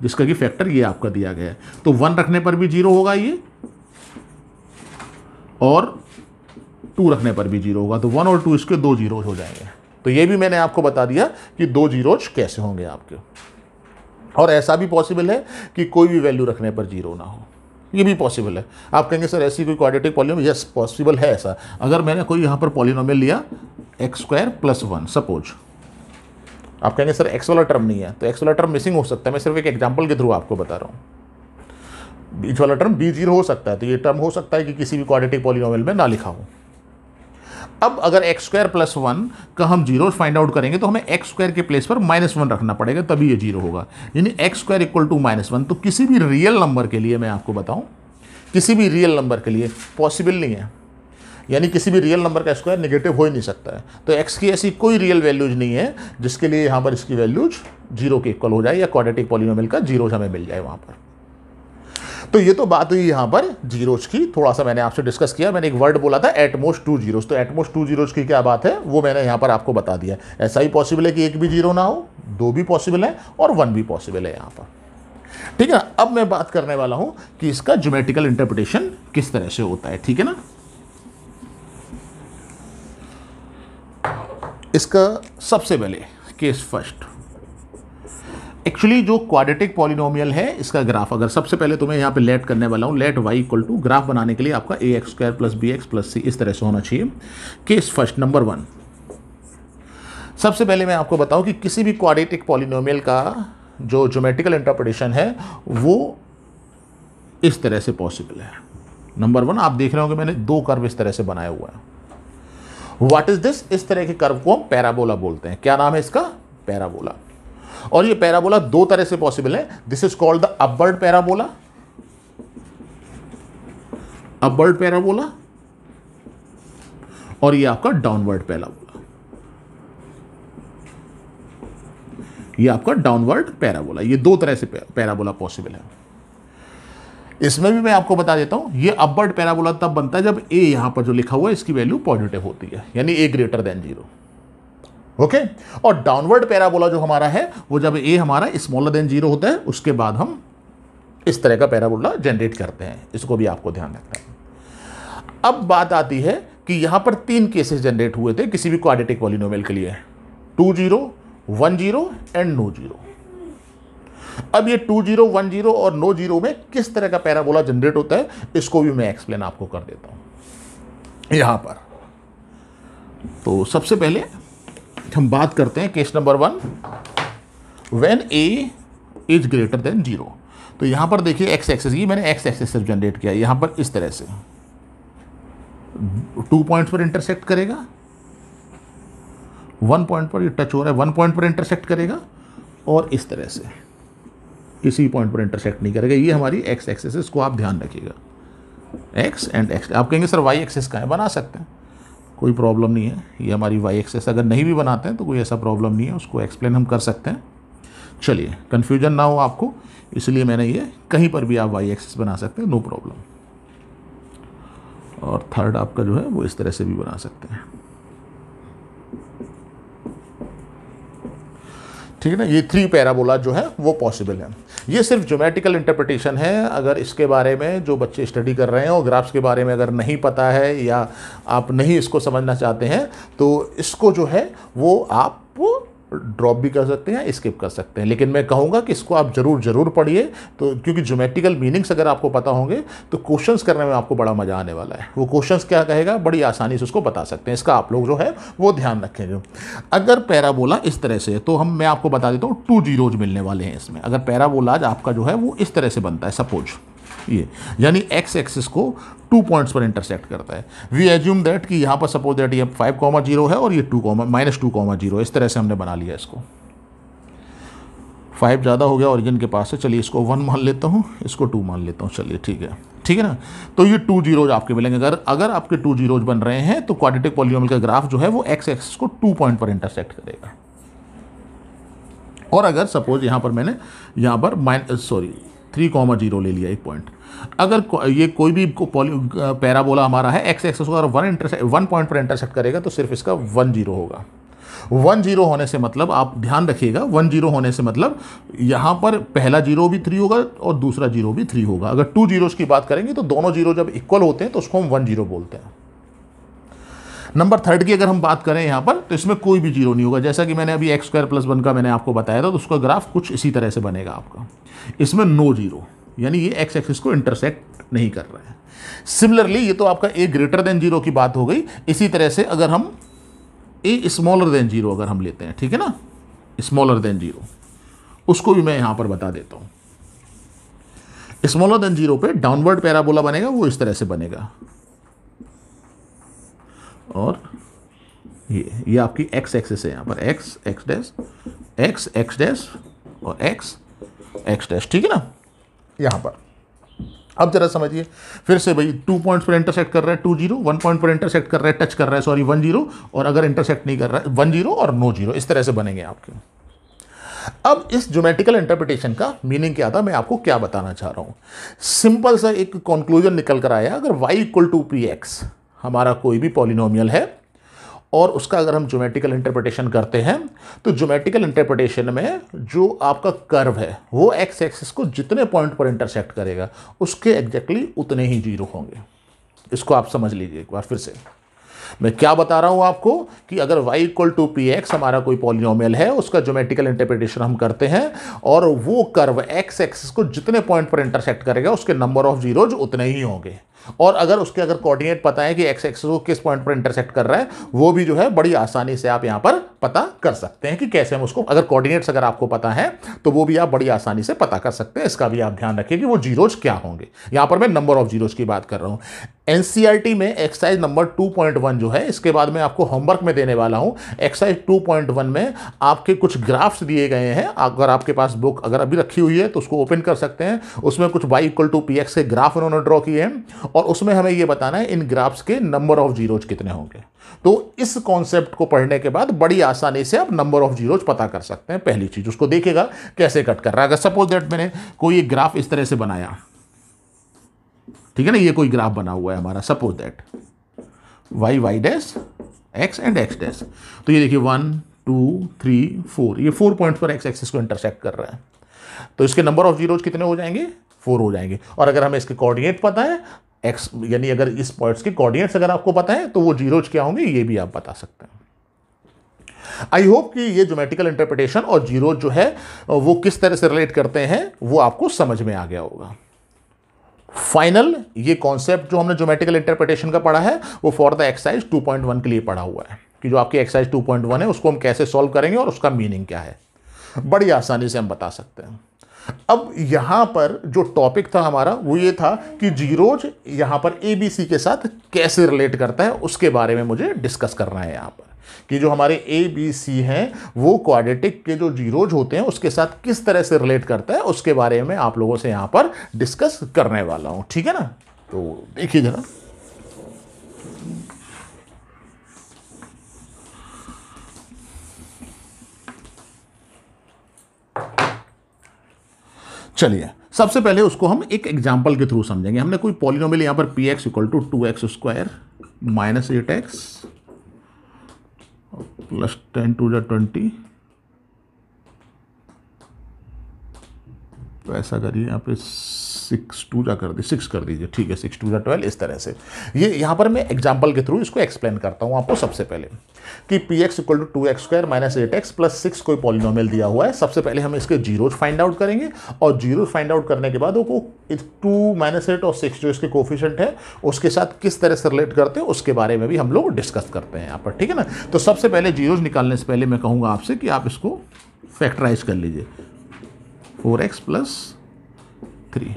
[SPEAKER 1] जिसका कि फैक्टर ये आपका दिया गया है। तो 1 रखने पर भी 0 होगा ये, और 2 रखने पर भी 0 होगा, तो 1 और 2 इसके 2 जीरोज हो जाएंगे। तो ये भी मैंने आपको बता दिया कि 2 जीरोज कैसे होंगे आपके। और ऐसा भी पॉसिबल है कि कोई भी वैल्यू रखने पर 0 ना हो, ये भी पॉसिबल है। आप कहेंगे सर ऐसी कोई क्वाड्रेटिक पॉलिनोमियल, यस पॉसिबल है ऐसा। अगर मैंने कोई यहाँ पर पॉलिनोमियल लिया एक्स स्क्वायर प्लस 1 सपोज, आप कहेंगे सर एक्स वाला टर्म नहीं है, तो एक्स वाला टर्म मिसिंग हो सकता है, मैं सिर्फ एक एग्जाम्पल के थ्रू आपको बता रहा हूँ। बीच वाला टर्म बी 0 हो सकता है, तो ये टर्म हो सकता है कि किसी भी क्वाड्रेटिक पॉलिनोमियल में ना लिखा हो। अब अगर एक्स स्क्वायर प्लस 1 का हम जीरो फाइंड आउट करेंगे तो हमें एक्स स्क्वायर के प्लेस पर माइनस 1 रखना पड़ेगा, तभी ये 0 होगा, यानी x square equal to minus 1। तो किसी भी रियल नंबर के लिए मैं आपको बताऊं, किसी भी रियल नंबर के लिए पॉसिबल नहीं है, यानी किसी भी रियल नंबर का स्क्वायर नेगेटिव हो ही नहीं सकता है। तो एक्स की ऐसी कोई रियल वैल्यूज नहीं है जिसके लिए यहाँ पर इसकी वैल्यूज 0 के इक्वल हो जाए या क्वाड्रेटिक पॉलिनोमियल का जीरोज हमें मिल जाए वहाँ पर। तो ये तो बात हुई यहाँ पर जीरोज की, थोड़ा सा मैंने आपसे डिस्कस किया, मैंने एक वर्ड बोला था एटमोस्ट 2 जीरोज, तो एटमोस्ट 2 जीरोज की क्या बात है वो मैंने यहाँ पर आपको बता दिया। ऐसा ही पॉसिबल है कि एक भी जीरो ना हो, 2 भी पॉसिबल है और 1 भी पॉसिबल है यहाँ पर, ठीक है ना। अब मैं बात करने वाला हूं कि इसका ज्योमेट्रिकल इंटरप्रिटेशन किस तरह से होता है, ठीक है ना। इसका सबसे पहले केस फर्स्ट, एक्चुअली जो क्वाड्रेटिक पॉलिनोमियल है इसका ग्राफ, अगर सबसे पहले तुम्हें यहाँ पे लेट करने वाला हूँ, let y equal to graph बनाने के लिए आपका ax² + bx + c इस तरह से होना चाहिए। केस फर्स्ट नंबर 1, सबसे पहले मैं आपको बताऊं कि किसी भी क्वाड्रेटिक पॉलिनोमियल का जो ज्योमेट्रिकल इंटरप्रिटेशन है वो इस तरह से पॉसिबल है। नंबर 1, आप देख रहे होंगे मैंने 2 कर्व इस तरह से बनाया हुआ है। व्हाट इज दिस, इस तरह के कर्व को हम पैराबोला बोलते हैं। क्या नाम है इसका, पैराबोला। और ये पैराबोला 2 तरह से पॉसिबल है। This is called the upward parabola, upward parabola, और ये आपका डाउनवर्ड पैराबोला, ये आपका डाउनवर्ड पैराबोला। ये 2 तरह से पैराबोला पॉसिबल है। इसमें भी मैं आपको बता देता हूं, ये अपवर्ड पैराबोला तब बनता है जब a यहां पर जो लिखा हुआ है इसकी वैल्यू पॉजिटिव होती है, यानी a ग्रेटर देन 0, ओके। और डाउनवर्ड पैराबोला जो हमारा है वो जब a हमारा स्मॉलर देन 0 होता है, उसके बाद हम इस तरह का पैराबोला जनरेट करते हैं। इसको भी आपको ध्यान रखना है। अब बात आती है कि यहां पर 3 केसेस जनरेट हुए थे किसी भी क्वाड्रेटिक पॉलिनोमियल के लिए, 2 0, 1 0 एंड नो 0। अब ये 2 0, 1 0 और नो 0 में किस तरह का पैराबोला जनरेट होता है इसको भी मैं एक्सप्लेन आपको कर देता हूं यहां पर। तो सबसे पहले हम बात करते हैं case number 1, when a is greater than 0। तो यहां पर देखिए एक्स एक्सिस, ये मैंने एक्स एक्सिस से जनरेट किया, यहां पर इस तरह से 2 पॉइंट्स पर इंटरसेक्ट करेगा, 1 पॉइंट पर ये टच हो रहा है, 1 पॉइंट पर इंटरसेक्ट करेगा, और इस तरह से किसी पॉइंट पर इंटरसेक्ट नहीं करेगा। ये हमारी एक्स एक्सिस, इसको आप ध्यान रखिएगा, एक्स एंड एक्स। आप कहेंगे सर वाई एक्सिस का है, बना सकते हैं, कोई प्रॉब्लम नहीं है। ये हमारी वाई एक्सिस, अगर नहीं भी बनाते हैं तो कोई ऐसा प्रॉब्लम नहीं है, उसको एक्सप्लेन हम कर सकते हैं। चलिए, कन्फ्यूजन ना हो आपको, इसलिए मैंने ये कहीं पर भी आप वाई एक्सिस बना सकते हैं, नो प्रॉब्लम। और थर्ड आपका जो है वो इस तरह से भी बना सकते हैं, ठीक है ना। ये 3 पैराबोला जो है वो पॉसिबल है। ये सिर्फ ज्योमेट्रिकल इंटरप्रिटेशन है। अगर इसके बारे में जो बच्चे स्टडी कर रहे हैं और ग्राफ्स के बारे में अगर नहीं पता है या आप नहीं इसको समझना चाहते हैं तो इसको जो है वो आप ड्रॉप भी कर सकते हैं, स्किप कर सकते हैं। लेकिन मैं कहूँगा कि इसको आप जरूर पढ़िए, तो क्योंकि ज्योमेट्रिकल मीनिंग्स अगर आपको पता होंगे तो क्वेश्चंस करने में आपको बड़ा मजा आने वाला है। वो क्वेश्चंस क्या कहेगा बड़ी आसानी से उसको बता सकते हैं। इसका आप लोग जो है वो ध्यान रखेंगे। अगर पैराबोला इस तरह से है तो मैं आपको बता देता हूँ 2 जीरोज मिलने वाले हैं इसमें। अगर पैराबोला आपका जो है वो इस तरह से बनता है, सपोज ये, यानी एक्स एक्सिस को 2 पॉइंट्स पर इंटरसेक्ट करता है। वी एज्यूम दैट कि यहाँ पर सपोज दैट ये 5,0 है और ये -2,0, इस तरह से हमने बना लिया इसको। 5 ज़्यादा हो गया ओरिजिन के पास से, चलिए इसको 1 मान लेता हूँ, इसको 2 मान लेता हूँ, चलिए ठीक है ना। तो ये 2 जीरोज आपके मिलेंगे। अगर आपके 2 जीरोज बन रहे हैं तो क्वाड्रेटिक पॉलिनोमियल का ग्राफ जो है वो एक्स एक्सिस को 2 पॉइंट पर इंटरसेक्ट करेगा। और अगर सपोज यहाँ पर मैंने 3,0 ले लिया एक पॉइंट, अगर ये कोई भी पैराबोला हमारा है एक्स एक्सिस को अगर 1 पॉइंट पर इंटरसेक्ट करेगा तो सिर्फ इसका 1 0 होगा। 1 0 होने से मतलब आप ध्यान रखिएगा, 1 0 होने से मतलब यहाँ पर पहला 0 भी 3 होगा और दूसरा 0 भी 3 होगा। अगर 2 जीरोज की बात करेंगे तो दोनों 0 जब इक्वल होते हैं तो उसको हम 1 0 बोलते हैं। नंबर 3 की अगर हम बात करें यहाँ पर तो इसमें कोई भी 0 नहीं होगा। जैसा कि मैंने अभी x² + 1 का मैंने आपको बताया था, तो उसका ग्राफ कुछ इसी तरह से बनेगा आपका। इसमें नो 0, यानी ये एक्स एक्सिस को इंटरसेक्ट नहीं कर रहा है। सिमिलरली ये तो आपका a ग्रेटर देन 0 की बात हो गई। इसी तरह से अगर हम a स्मॉलर देन 0 अगर हम लेते हैं, ठीक है ना, स्मॉलर देन 0, उसको भी मैं यहां पर बता देता हूं। स्मॉलर देन 0 पे डाउनवर्ड पैराबोला बनेगा, वो इस तरह से बनेगा। और ये आपकी एक्स एक्सिस है, यहाँ पर एक्स एक्स डैश और एक्स डैश, ठीक है ना यहाँ पर। अब जरा समझिए फिर से भाई, 2 पॉइंट्स पर इंटरसेक्ट कर रहा है 2 0, 1 पॉइंट पर इंटरसेक्ट कर रहा है, टच कर रहा है, सॉरी 1 0, और अगर इंटरसेक्ट नहीं कर रहा है 1 0 और नो 0, इस तरह से बनेंगे आपके। अब इस ज्योमेट्रिकल इंटरप्रिटेशन का मीनिंग क्या था, मैं आपको क्या बताना चाह रहा हूं। सिंपल सा एक कंक्लूजन निकल कर आया, अगर y equal to p x हमारा कोई भी पॉलिनोमियल है और उसका अगर हम ज्योमेट्रिकल इंटरप्रिटेशन करते हैं, तो ज्योमेट्रिकल इंटरप्रिटेशन में जो आपका कर्व है वो एक्स एक्सिस को जितने पॉइंट पर इंटरसेक्ट करेगा उसके एग्जैक्टली उतने ही जीरो होंगे। इसको आप समझ लीजिए एक बार फिर से। मैं क्या बता रहा हूं आपको कि अगर y equal to p x हमारा कोई पॉलिनोमियल है, उसका ज्योमेट्रिकल इंटरप्रिटेशन हम करते हैं और वो कर्व एक्स एक्सिस को जितने पॉइंट पर इंटरसेक्ट करेगा उसके नंबर ऑफ जीरोज उतने ही होंगे। और अगर उसके अगर कोऑर्डिनेट पता है कि एक्स एक्सिस को किस पॉइंट पर इंटरसेक्ट कर रहा है, वो भी जो है बड़ी आसानी से आप यहां पर पता कर सकते हैं कि कैसे हम उसको, अगर कोऑर्डिनेट्स अगर आपको पता है तो वो भी आप बड़ी आसानी से पता कर सकते हैं। इसका भी आप ध्यान रखिए कि वो जीरोज क्या होंगे। यहां पर मैं नंबर ऑफ जीरोज की बात कर रहा हूं। एनसीईआरटी में एक्सरसाइज नंबर 2.1 जो है, इसके बाद मैं आपको होमवर्क में देने वाला हूं। एक्सरसाइज 2.1 में आपके कुछ ग्राफ्स दिए गए हैं। अगर आपके पास बुक अगर अभी रखी हुई है तो उसको ओपन कर सकते हैं। उसमें कुछ y equal to p x के ग्राफ उन्होंने ड्रॉ किए हैं और उसमें हमें यह बताना है इन ग्राफ्स के नंबर ऑफ जीरोज कितने होंगे। तो इस कॉन्सेप्ट को पढ़ने के बाद बड़ी आसानी से आप नंबर ऑफ जीरोज पता कर सकते हैं। पहली चीज उसको देखिएगा कैसे कट कर रहा है। अगर सपोज दैट मैंने कोई एक ग्राफ इस तरह से बनाया, ठीक है ना, ये कोई ग्राफ बना हुआ है हमारा, suppose that y y dash x and x dash. तो ये देखिए 1 2 3 4, ये 4 पॉइंट्स पर एक्स एक्सिस को इंटरसेक्ट कर रहा है। तो इसके नंबर ऑफ जीरोज कितने हो जाएंगे? 4 हो जाएंगे। और अगर हमें इसके कोऑर्डिनेट पता है एक्स, यानी अगर इस पॉइंट्स के कोऑर्डिनेट्स अगर आपको पता है तो वो जीरोज क्या होंगे ये भी आप बता सकते हैं। आई होप कि ये ज्योमेट्रिकल इंटरप्रिटेशन और जीरोज जो है वो किस तरह से रिलेट करते हैं वो आपको समझ में आ गया होगा। फाइनल ये कॉन्सेप्ट जो हमने ज्योमेट्रिकल इंटरप्रिटेशन का पढ़ा है वो फॉर द एक्सरसाइज 2.1 के लिए पढ़ा हुआ है कि जो आपकी एक्सरसाइज 2.1 है उसको हम कैसे सॉल्व करेंगे और उसका मीनिंग क्या है, बड़ी आसानी से हम बता सकते हैं। अब यहां पर जो टॉपिक था हमारा वो ये था कि जीरोज यहां पर एबीसी के साथ कैसे रिलेट करता है, उसके बारे में मुझे डिस्कस करना है यहां पर कि जो हमारे ए बी सी हैं वो क्वाड्रेटिक के जो जीरोज होते हैं उसके साथ किस तरह से रिलेट करता है, उसके बारे में आप लोगों से यहां पर डिस्कस करने वाला हूं। ठीक है ना, तो देखिए जरा। चलिए सबसे पहले उसको हम एक एग्जांपल के थ्रू समझेंगे। हमने कोई पॉलिनोमियल यहां पर p x equal to 2x square minus 8x plus 10 to the 20, तो ऐसा करिए यहाँ पे 6 टू जा कर दीजिए, 6 कर दीजिए, ठीक है, 6 टू जा 12, इस तरह से। ये यहाँ पर मैं एग्जाम्पल के थ्रू इसको एक्सप्लेन करता हूँ आपको। सबसे पहले कि p x equal to 2x square minus 8x plus 6 कोई पॉलिनोमियल दिया हुआ है। सबसे पहले हम इसके जीरोज फाइंड आउट करेंगे और जीरोज फाइंड आउट करने के बाद वो 2 माइनस 8 और 6 जो इसके कोफिशिएंट है उसके साथ किस तरह से रिलेट करते हैं उसके बारे में भी हम लोग डिस्कस करते हैं यहाँ पर। ठीक है ना, तो सबसे पहले जीरोज निकालने से पहले मैं कहूँगा आपसे कि आप इसको फैक्टराइज कर लीजिए। 4x प्लस 3,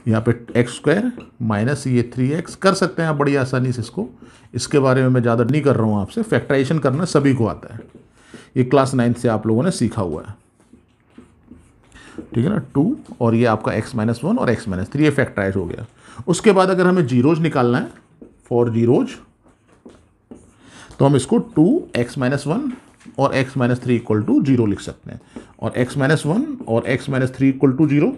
[SPEAKER 1] यहाँ पे एक्स स्क्वायर माइनस ये 3x कर सकते हैं आप बड़ी आसानी से इसको। इसके बारे में मैं ज़्यादा नहीं कर रहा हूँ आपसे, फैक्टराइजेशन करना सभी को आता है, ये क्लास 9 से आप लोगों ने सीखा हुआ है। ठीक है ना, 2 और ये आपका x माइनस 1 और x माइनस 3, ये फैक्टराइज हो गया। उसके बाद अगर हमें जीरोज निकालना है, फॉर जीरोज, तो हम इसको 2x माइनस 1 और x माइनस 3 इक्वल टू 0 लिख सकते हैं, और x माइनस 1 और x माइनस 3 इक्वल टू 0।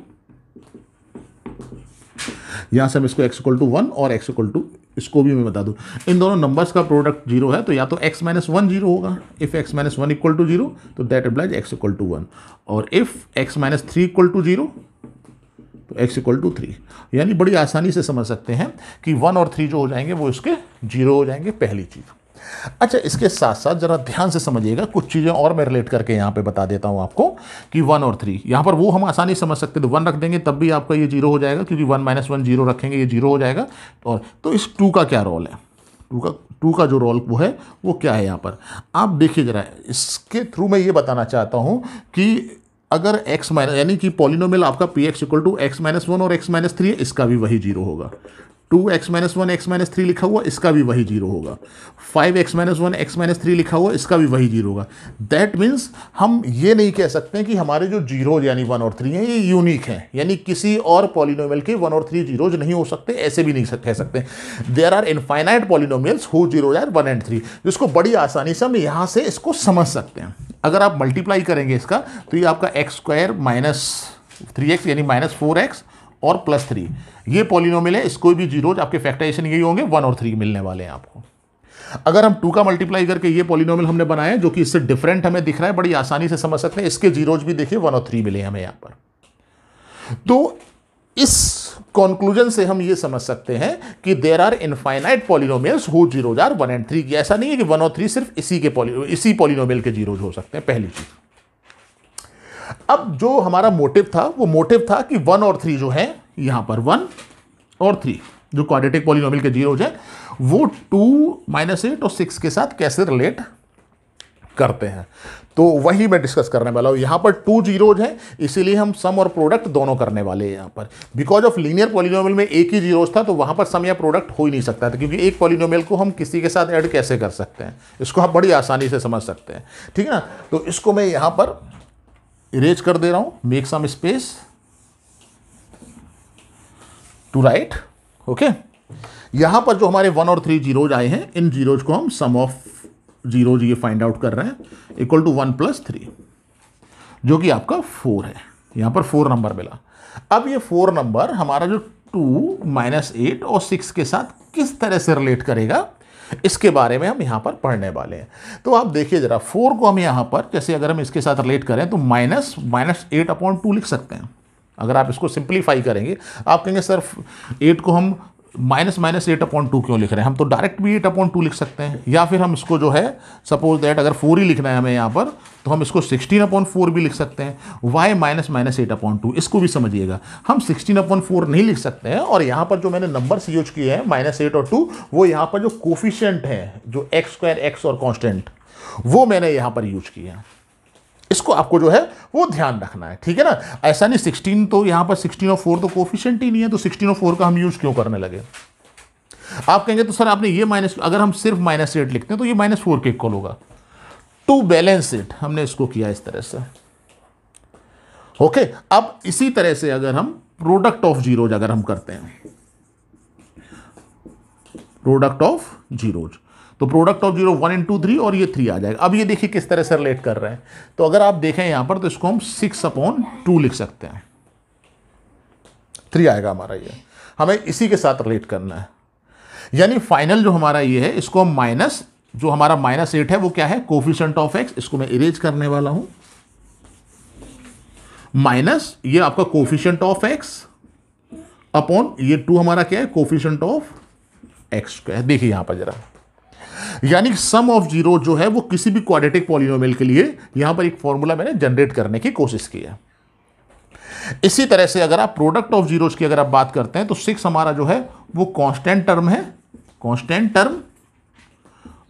[SPEAKER 1] यहाँ से हम इसको x इक्वल टू 1 और x इक्वल टू, इसको भी मैं बता दूँ, इन दोनों नंबर्स का प्रोडक्ट 0 है तो या तो x माइनस 1 0 होगा, if x minus 1 equal to 0 तो that implies x equal to 1, और if x minus 3 equal to 0 तो x इक्वल टू 3। यानी बड़ी आसानी से समझ सकते हैं कि 1 और 3 जो हो जाएंगे वो इसके 0 हो जाएंगे, पहली चीज़। अच्छा, इसके साथ साथ जरा ध्यान से समझिएगा, कुछ चीज़ें और मैं रिलेट करके यहाँ पे बता देता हूँ आपको कि 1 और 3 यहाँ पर वो हम आसानी से समझ सकते हैं। तो 1 रख देंगे तब भी आपका ये 0 हो जाएगा, क्योंकि 1 माइनस 1 0 रखेंगे ये 0 हो जाएगा। और तो इस 2 का क्या रोल है, 2 का जो रोल वो है वो क्या है यहाँ पर आप देखिए जरा। इसके थ्रू मैं ये बताना चाहता हूँ कि अगर x माइनस, यानी कि पॉलिनोमियल आपका p x equal to x minus 1 और x माइनस 3 है, इसका भी वही 0 होगा। 2x माइनस 1 x माइनस 3 लिखा हुआ, इसका भी वही 0 होगा। 5x माइनस 1 x माइनस 3 लिखा हुआ, इसका भी वही 0 होगा। दैट मीन्स हम ये नहीं कह सकते कि हमारे जो जीरोज यानी 1 और 3 हैं ये यूनिक हैं, यानी किसी और पॉलिनोमियल के 1 और 3 जीरोज नहीं हो सकते, ऐसे भी नहीं कह सकते। There are infinite polynomials who zeros are 1 and 3, जिसको बड़ी आसानी से हम यहाँ से इसको समझ सकते हैं। अगर आप मल्टीप्लाई करेंगे इसका तो ये आपका एक्स स्क्वायर माइनस 3x यानी माइनस 4x और प्लस 3, ये पॉलिनोमियल है, इसको भी जीरोज आपके फैक्टराइजेशन यही होंगे, 1 और 3 मिलने वाले हैं आपको। अगर हम 2 का मल्टीप्लाई करके ये पॉलिनोमियल हमने बनाया जो कि इससे डिफरेंट हमें दिख रहा है, बड़ी आसानी से समझ सकते हैं, इसके जीरोज भी देखिए 1 और 3 मिले हमें यहां पर। तो इस कंक्लूजन से हम ये समझ सकते हैं कि there are infinite polynomials who zeros are 1 and 3। ऐसा नहीं है कि 1 और 3 सिर्फ इसी पॉलिनोमियल के जीरोज हो सकते हैं, पहली चीज। अब जो हमारा मोटिव था वो मोटिव था कि 1 और 3 जो है यहां पर 1 और 3 जो क्वाड्रेटिक पॉलिनोमियल के जीरोज हैं वो 2, -8 और 6 के साथ कैसे रिलेट करते हैं, तो वही मैं डिस्कस करने वाला हूं। यहां पर 2 जीरोज हैं, इसीलिए हम सम और प्रोडक्ट दोनों करने वाले हैं यहां पर। बिकॉज ऑफ लीनियर पॉलिनोमियल में एक ही जीरोज था तो वहां पर सम या प्रोडक्ट हो ही नहीं सकता था, क्योंकि एक पॉलिनोमियल को हम किसी के साथ ऐड कैसे कर सकते हैं, इसको आप बड़ी आसानी से समझ सकते हैं, ठीक है ना। तो इसको मैं यहां पर इरेज कर दे रहा हूं, make some space to write, okay. यहां पर जो हमारे 1 और 3 जीरोज आए हैं, इन जीरोज को हम सम ऑफ जीरोज ये फाइंड आउट कर रहे हैं, इक्वल टू 1 + 3 जो कि आपका 4 है। यहां पर 4 नंबर मिला। अब ये 4 नंबर हमारा जो 2, -8 और 6 के साथ किस तरह से रिलेट करेगा, इसके बारे में हम यहां पर पढ़ने वाले हैं। तो आप देखिए जरा, 4 को हम यहां पर जैसे अगर हम इसके साथ रिलेट करें तो -8/2 लिख सकते हैं। अगर आप इसको सिंप्लीफाई करेंगे, आप कहेंगे सर 8 को हम -8/2 क्यों लिख रहे हैं, हम तो डायरेक्ट भी 8/2 लिख सकते हैं, या फिर हम इसको जो है सपोज दैट अगर 4 ही लिखना है हमें यहाँ पर तो हम इसको 16/4 भी लिख सकते हैं। वाई -8/2, इसको भी समझिएगा, हम 16/4 नहीं लिख सकते हैं। और यहाँ पर जो मैंने नंबर्स यूज किए हैं -8 और 2, वो यहाँ पर जो कोफिशिएंट है, जो x² x और कॉन्स्टेंट, वो मैंने यहाँ पर यूज किए हैं। इसको आपको जो है वो ध्यान रखना है, ठीक है ना। ऐसा नहीं 16 तो यहां पर 16 और 4 तो कोफिशिएंट ही नहीं है, तो 16 और 4 का हम यूज क्यों करने लगे। आप कहेंगे तो सर आपने ये अगर हम सिर्फ -8 लिखते हैं तो ये -4 के इक्वल होगा। टू बैलेंस इट हमने इसको किया इस तरह से, ओके। अब इसी तरह से अगर हम प्रोडक्ट ऑफ जीरोज अगर हम करते हैं, प्रोडक्ट ऑफ जीरोज, तो प्रोडक्ट ऑफ 0 1 × 3 और ये 3 आ जाएगा। अब ये देखिए किस तरह से रिलेट कर रहे हैं। तो अगर आप देखें यहां पर तो इसको हम 6/2 लिख सकते हैं, 3 आएगा हमारा ये, हमें इसी के साथ रिलेट करना है। यानी फाइनल जो हमारा ये है, इसको हम माइनस, जो हमारा -8 है वो क्या है, कोफिशिएंट ऑफ x, इसको मैं इरेज करने वाला हूं, माइनस ये आपका कोफिशिएंट ऑफ x अपॉन ये 2 हमारा क्या है, कोफिशिएंट ऑफ x²। देखिए यहां पर जरा, यानी सम ऑफ जीरो जो है वो किसी भी क्वाड्रेटिक पॉलिनोमियल के लिए यहां पर एक फॉर्मूला मैंने जनरेट करने की कोशिश की है। इसी तरह से अगर आप प्रोडक्ट ऑफ जीरोज की अगर आप बात करते हैं तो 6 हमारा जो है वो कांस्टेंट टर्म है, constant term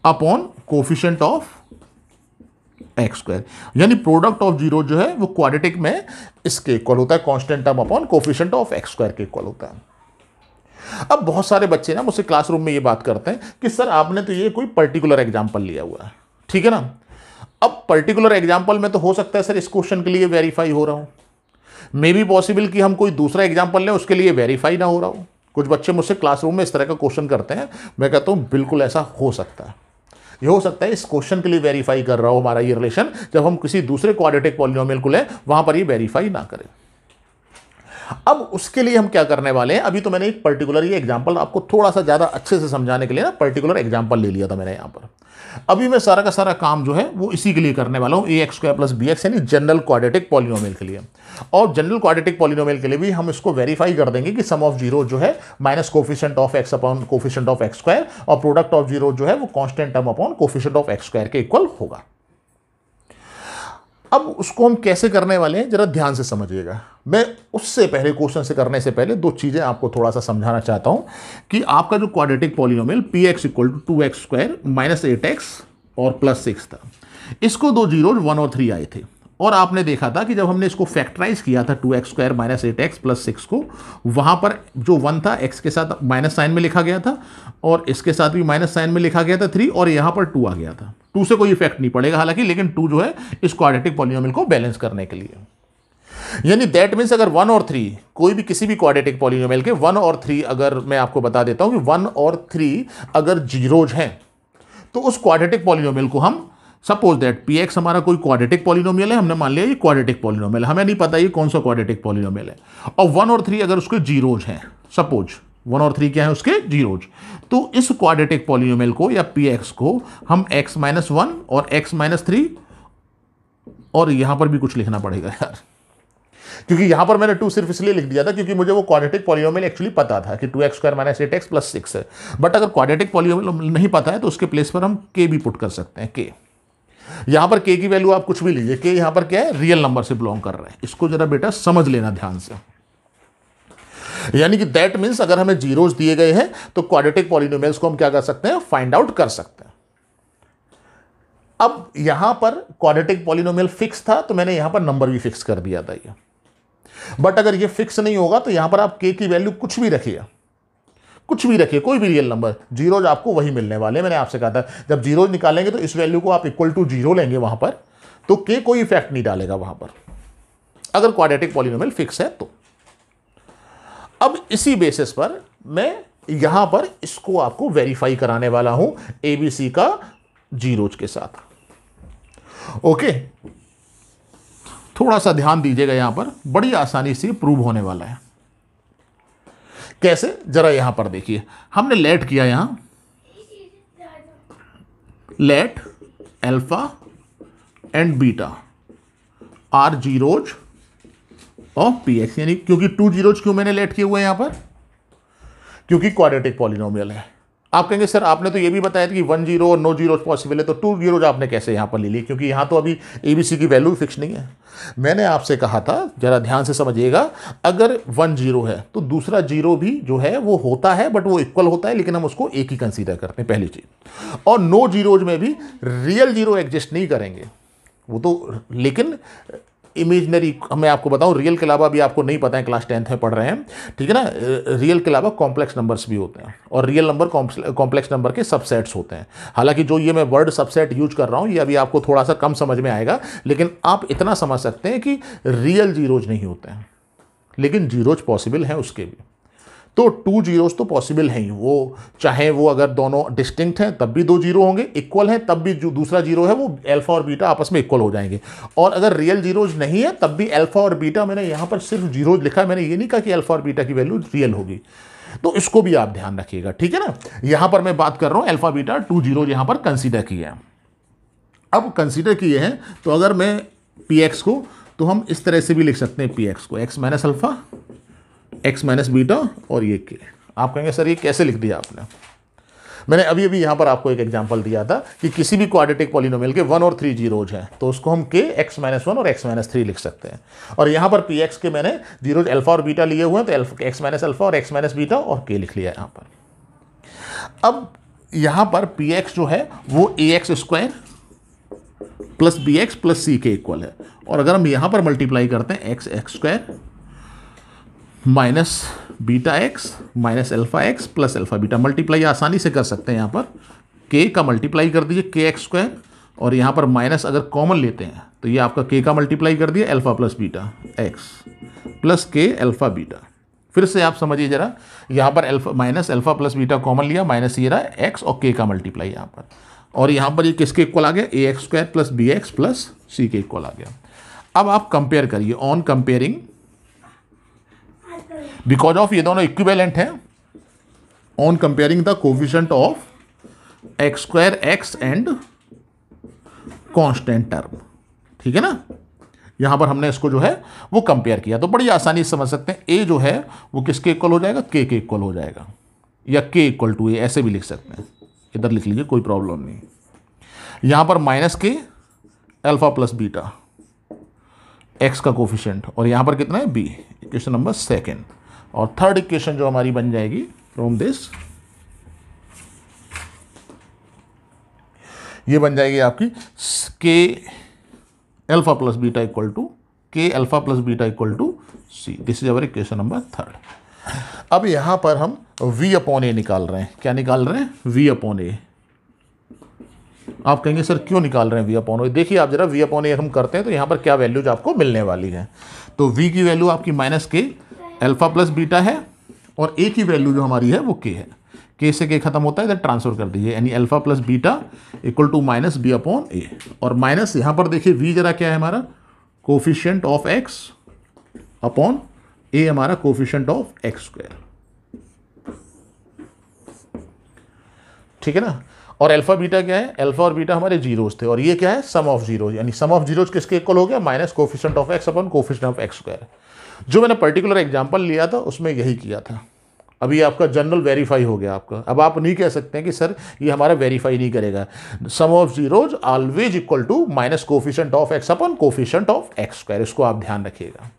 [SPEAKER 1] upon coefficient of x², यानी प्रोडक्ट ऑफ जीरो जो है वो क्वाड्रेटिक में इसके इक्वल होता है, constant term upon coefficient of x² के इक्वल होता है। अब बहुत सारे बच्चे ना मुझसे क्लासरूम में ये बात करते हैं कि सर आपने तो ये कोई पर्टिकुलर एग्जांपल लिया हुआ है, ठीक है ना। अब पर्टिकुलर एग्जांपल में तो हो सकता है सर इस क्वेश्चन के लिए वेरीफाई हो रहा हो, मे बी पॉसिबल कि हम कोई दूसरा एग्जांपल लें उसके लिए वेरीफाई ना हो रहा हो। कुछ बच्चे मुझसे क्लासरूम में इस तरह का क्वेश्चन करते हैं, मैं कहता हूं बिल्कुल ऐसा हो सकता है। ये हो सकता है इस क्वेश्चन के लिए वेरीफाई कर रहा हो हमारा ये रिलेशन, जब हम किसी दूसरे क्वाड्रेटिक पॉलिनोमियल को लें वहां पर ये वेरीफाई ना करें। अब उसके लिए हम क्या करने वाले हैं, अभी तो मैंने एक पर्टिकुलर ये एग्जांपल आपको थोड़ा सा ज्यादा अच्छे से समझाने के लिए ना पर्टिकुलर एग्जांपल ले लिया था मैंने यहां पर। अभी मैं सारा का सारा काम जो है वो इसी के लिए करने वाला हूं, ax² + bx, यानी जनरल क्वाड्रेटिक पॉलिनोमियल के लिए। और जनरल क्वाड्रेटिक पॉलिनोमियल के लिए भी हम इसको वेरीफाई कर देंगे कि सम ऑफ जीरो जो है minus coefficient of x upon coefficient of x² और प्रोडक्ट ऑफ जीरो जो है वो constant term upon coefficient of x² के इक्वल होगा। अब उसको हम कैसे करने वाले हैं जरा ध्यान से समझिएगा। मैं उससे पहले क्वेश्चन से करने से पहले दो चीजें आपको थोड़ा सा समझाना चाहता हूं कि आपका जो quadratic polynomial px = 2x² - 8x और +6 था, इसको दो जीरोज 1 और 3 आए थे। और आपने देखा था कि जब हमने इसको फैक्टराइज किया था 2x² - 8x +6 को, वहां पर जो 1 था x के साथ माइनस साइन में लिखा गया था और इसके साथ भी माइनस साइन में लिखा गया था 3, और यहां पर 2 आ गया था। 2 से कोई इफेक्ट नहीं पड़ेगा हालांकि, लेकिन 2 जो है इस क्वाड्रेटिक पॉलिनोमियल को बैलेंस करने के लिए, यानी दैट मीन्स अगर 1 और 3 कोई भी किसी भी क्वाड्रेटिक पॉलिनोमियल के 1 और 3, अगर मैं आपको बता देता हूं कि 1 और 3 अगर जीरोज हैं तो उस क्वाड्रेटिक पॉलिनोमियल को हम सपोज दैट पी एक्स हमारा कोई क्वाड्रेटिक पॉलिनोमियल है, हमने मान लिया ये क्वाड्रेटिक पॉलिनोमियल है, हमें नहीं पता ये कौन सा क्वाड्रेटिक पॉलिनोमियल है, और 1 और 3 अगर उसके जीरोज हैं, सपोज 1 और 3 क्या है उसके जीरोज, तो इस क्वाड्रेटिक पॉलिनोमियल को या पी एक्स को हम x-1 और x-3, और यहां पर भी कुछ लिखना पड़ेगा यार, क्योंकि यहां पर मैंने 2 सिर्फ इसलिए लिख दिया था क्योंकि मुझे वो क्वाड्रेटिक पॉलिनोमियल एक्चुअली पता था कि 2x² - 8x + 6 है, बट अगर क्वाड्रेटिक पॉलिनोमियल नहीं पता है तो उसके प्लेस पर हम k भी पुट कर सकते हैं। k यहां पर k की वैल्यू आप कुछ भी लीजिए, k यहां पर क्या है, रियल नंबर से बिलोंग कर रहे हैं, इसको जरा बेटा समझ लेना ध्यान से। यानी कि दैट मीन्स अगर हमें जीरोज दिए गए हैं तो क्वाड्रेटिक पॉलिनोमियल्स को हम क्या कर सकते हैं, फाइंड आउट कर सकते हैं। अब यहां पर क्वाड्रेटिक पॉलिनोमियल फिक्स था तो मैंने यहां पर नंबर भी फिक्स कर दिया था ये, बट अगर ये फिक्स नहीं होगा तो यहां पर आप k की वैल्यू कुछ भी रखिए, कुछ भी रखिए, कोई भी रियल नंबर, जीरोज आपको वही मिलने वाले। मैंने आपसे कहा था जब जीरोज निकालेंगे तो इस वैल्यू को आप इक्वल टू 0 लेंगे वहां पर, तो k कोई इफेक्ट नहीं डालेगा वहां पर, अगर क्वाड्रेटिक पॉलिनोमियल फिक्स है तो। अब इसी बेसिस पर मैं यहां पर इसको आपको वेरीफाई कराने वाला हूं एबीसी का जीरोज के साथ। ओके, थोड़ा सा ध्यान दीजिएगा, यहां पर बड़ी आसानी से प्रूव होने वाला है। कैसे, जरा यहां पर देखिए, हमने लेट किया, यहां let alpha and beta are zeros of p x, यानी क्योंकि 2 जीरोज क्यों मैंने लेट किए हुए हैं यहां पर, क्योंकि क्वाड्रेटिक पॉलिनोमियल है। आप कहेंगे सर आपने तो ये भी बताया था कि 1 जीरो और नो जीरोज पॉसिबल है, तो 2 जीरोज आपने कैसे यहां पर ले ली, क्योंकि यहां तो अभी एबीसी की वैल्यू फिक्स नहीं है। मैंने आपसे कहा था, जरा ध्यान से समझिएगा, अगर 1 जीरो है तो दूसरा जीरो भी जो है वो होता है, बट वो इक्वल होता है, लेकिन हम उसको एक ही कंसीडर करते हैं, पहली चीज। और नो जीरोज में भी रियल जीरो एग्जिस्ट नहीं करेंगे वो तो, लेकिन इमेजनरी, मैं आपको बताऊं रियल के अलावा भी आपको नहीं पता है, क्लास 10th में पढ़ रहे हैं, ठीक है ना, रियल के अलावा कॉम्प्लेक्स नंबर्स भी होते हैं, और रियल नंबर कॉम्प्लेक्स नंबर के सबसेट्स होते हैं। हालांकि जो ये मैं वर्ड सबसेट यूज कर रहा हूं ये अभी आपको थोड़ा सा कम समझ में आएगा, लेकिन आप इतना समझ सकते हैं कि रियल जीरोज नहीं होते हैं, लेकिन जीरोज पॉसिबल हैं उसके भी। तो 2 जीरोज तो पॉसिबल हैं ही, वो चाहे वो अगर दोनों डिस्टिंक्ट हैं तब भी 2 जीरो होंगे, इक्वल हैं तब भी जो दूसरा जीरो है वो अल्फा और बीटा आपस में इक्वल हो जाएंगे, और अगर रियल जीरोज नहीं है तब भी अल्फा और बीटा, मैंने यहां पर सिर्फ जीरोज लिखा है, मैंने ये नहीं कहा कि अल्फा और बीटा की वैल्यू रियल होगी, तो इसको भी आप ध्यान रखिएगा, ठीक है ना। यहां पर मैं बात कर रहा हूं अल्फा बीटा 2 जीरोज यहां पर कंसीडर किए हैं। अब कंसीडर किए हैं तो अगर मैं पी एक्स को, तो हम इस तरह से भी लिख सकते हैं पी एक्स को x - अल्फा x - बीटा और ये k। आप कहेंगे सर ये कैसे लिख दिया आपने, मैंने अभी अभी यहां पर आपको एक एग्जांपल दिया था कि किसी भी क्वाड्रेटिक पॉलिनोमियल के 1 और 3 जीरोज हैं तो उसको हम k x-1 और x-3 लिख सकते हैं, और यहां पर पी एक्स के मैंने जीरोज अल्फा और बीटा लिए हुए हैं तो x- अल्फा और x- बीटा और k लिख लिया यहां पर। अब यहां पर पी एक्स जो है वो ax² plus B x plus C के इक्वल है, और अगर हम यहां पर मल्टीप्लाई करते हैं x² minus beta x minus alpha x plus alpha beta, multiply आसानी से कर सकते हैं, यहाँ पर k का मल्टीप्लाई कर दीजिए kx², और यहाँ पर माइनस अगर कॉमन लेते हैं तो ये आपका k का मल्टीप्लाई कर दिया alpha plus beta x plus k alpha beta. फिर से आप समझिए जरा, यहाँ पर alpha minus alpha plus beta common लिया, माइनस ये रहा x और k का मल्टीप्लाई यहाँ पर, और यहाँ पर ये किसके इक्वल आ गया, ax² plus B x plus C के इक्वल आ गया। अब आप कंपेयर करिए, ऑन कंपेयरिंग, बिकॉज ऑफ ये दोनों इक्विवेलेंट हैं, on comparing the coefficient of x² x and constant term, ठीक है ना। यहां पर हमने इसको जो है वो कंपेयर किया, तो बड़ी आसानी से समझ सकते हैं, a जो है वो किसके इक्वल हो जाएगा, k के इक्वल हो जाएगा, या k = a ऐसे भी लिख सकते हैं, इधर लिख लीजिए कोई प्रॉब्लम नहीं। यहां पर -k alpha plus beta x का कोफिशिएंट, और यहां पर कितना है b, इक्वेशन नंबर 2, और थर्ड इक्वेशन जो हमारी बन जाएगी फ्रॉम दिस, ये बन जाएगी आपकी k alpha plus beta equal to k alpha plus beta equal to c, this is our equation number 3। अब यहां पर हम v/a निकाल रहे हैं, क्या निकाल रहे हैं, v/a। आप कहेंगे सर क्यों निकाल रहे हैं v/a, देखिए आप जरा v/a हम करते हैं तो यहां पर क्या वैल्यूज आपको मिलने वाली है, तो v की वैल्यू आपकी -k अल्फा प्लस बीटा है, और a की वैल्यू जो हमारी है वो k है, के से के खत्म होता है, इधर ट्रांसफर कर दीजिए, यानी alpha plus beta equal to minus B upon A, और माइनस यहाँ पर देखिए वी जरा क्या है हमारा, कोफिशिएंट ऑफ एक्स अपॉन ए हमारा कोफिशिएंट ऑफ एक्स स्क्वायर, ठीक है ना। और अल्फा बीटा क्या है, अल्फा और बीटा हमारे जीरोज थे, और ये क्या है, सम ऑफ जीरोज, यानी सम ऑफ जीरोज किसके इक्वल हो गया, minus coefficient of X upon coefficient of X square. जो मैंने पर्टिकुलर एग्जांपल लिया था उसमें यही किया था। अभी आपका जनरल वेरीफाई हो गया आपका। अब आप नहीं कह सकते हैं कि सर ये हमारा वेरीफाई नहीं करेगा। Sum of zeros always equal to minus coefficient of X upon coefficient of X square, इसको आप ध्यान रखिएगा।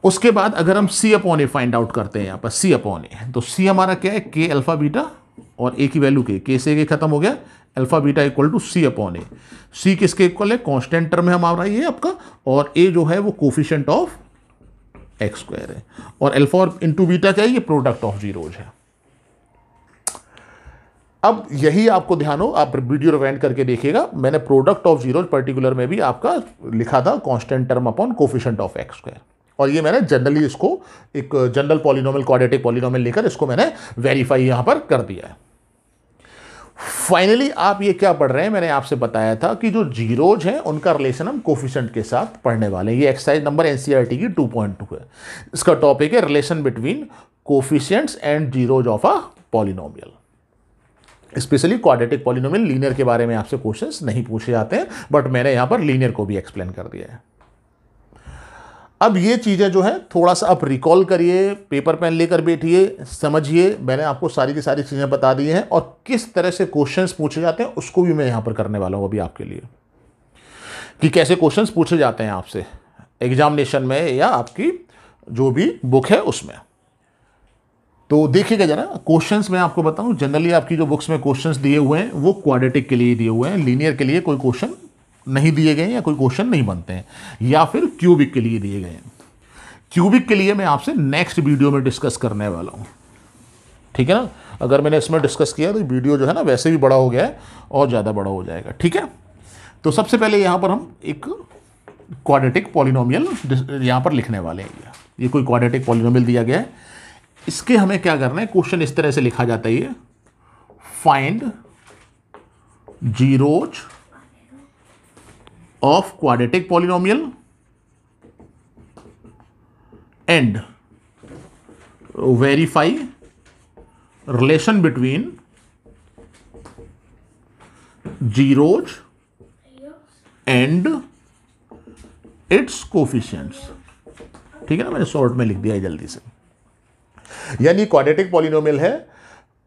[SPEAKER 1] उसके बाद अगर हम C upon A find out करते हैं यहाँ पर, सी अपॉन ए, तो सी हमारा क्या है, के अल्फा बीटा, और ए की वैल्यू के से के खत्म हो गया, alpha beta equal to C upon A. C किसके इक्वल है, कांस्टेंट टर्म है हमारा ये आपका, और ए जो है वो कोफिशिएंट ऑफ एक्स स्क्वायर है, और अल्फा और इंटू बीटा क्या है, ये प्रोडक्ट ऑफ जीरोज है। अब यही आपको ध्यान हो, आप वीडियो रिवाइंड करके देखिएगा, मैंने प्रोडक्ट ऑफ जीरोज पर्टिकुलर में भी आपका लिखा था constant term upon coefficient of X square, और ये मैंने जनरली इसको एक जनरल पॉलिनोमियल क्वाड्रेटिक पॉलिनोमियल लेकर इसको मैंने वेरीफाई यहां पर कर दिया है। फाइनली आप ये क्या पढ़ रहे हैं, मैंने आपसे बताया था कि जो जीरोज हैं उनका रिलेशन हम कोफिशिएंट के साथ पढ़ने वाले हैं। ये एक्सरसाइज नंबर एनसीईआरटी की 2.2 है। इसका टॉपिक है relation between coefficients and zeros of a polynomial. Specially quadratic polynomial linear के बारे में आपसे क्वेश्चंस नहीं पूछे जाते हैं, बट मैंने यहां पर लीनियर को भी एक्सप्लेन कर दिया है। अब ये चीज़ें जो है थोड़ा सा आप रिकॉल करिए, पेपर पेन लेकर बैठिए, समझिए। मैंने आपको सारी की सारी चीज़ें बता दी हैं, और किस तरह से क्वेश्चंस पूछे जाते हैं उसको भी मैं यहाँ पर करने वाला हूँ अभी आपके लिए, कि कैसे क्वेश्चंस पूछे जाते हैं आपसे एग्जामिनेशन में या आपकी जो भी बुक है उसमें। तो देखिएगा जरा क्वेश्चंस मैं आपको बताऊँ, जनरली आपकी जो बुक्स में क्वेश्चंस दिए हुए हैं वो क्वाड्रेटिक के लिए दिए हुए हैं, लीनियर के लिए कोई क्वेश्चन नहीं दिए गए या कोई क्वेश्चन नहीं बनते हैं, या फिर क्यूबिक के लिए दिए गए हैं। क्यूबिक के लिए मैं आपसे नेक्स्ट वीडियो में डिस्कस करने वाला हूं, ठीक है ना। अगर मैंने इसमें डिस्कस किया तो वीडियो जो है ना वैसे भी बड़ा हो गया है और ज़्यादा बड़ा हो जाएगा, ठीक है। तो सबसे पहले यहां पर हम एक क्वाड्रेटिक पॉलिनोमियल यहां पर लिखने वाले हैं। ये कोई क्वाड्रेटिक पॉलिनोमियल दिया गया है, इसके हमें क्या करना है, क्वेश्चन इस तरह से लिखा जाता है, ये find zeros of quadratic polynomial and verify relation between zeros and its coefficients। ठीक है ना, मैंने शॉर्ट में लिख दिया है जल्दी से। यानी क्वाड्रेटिक पॉलिनोमियल है,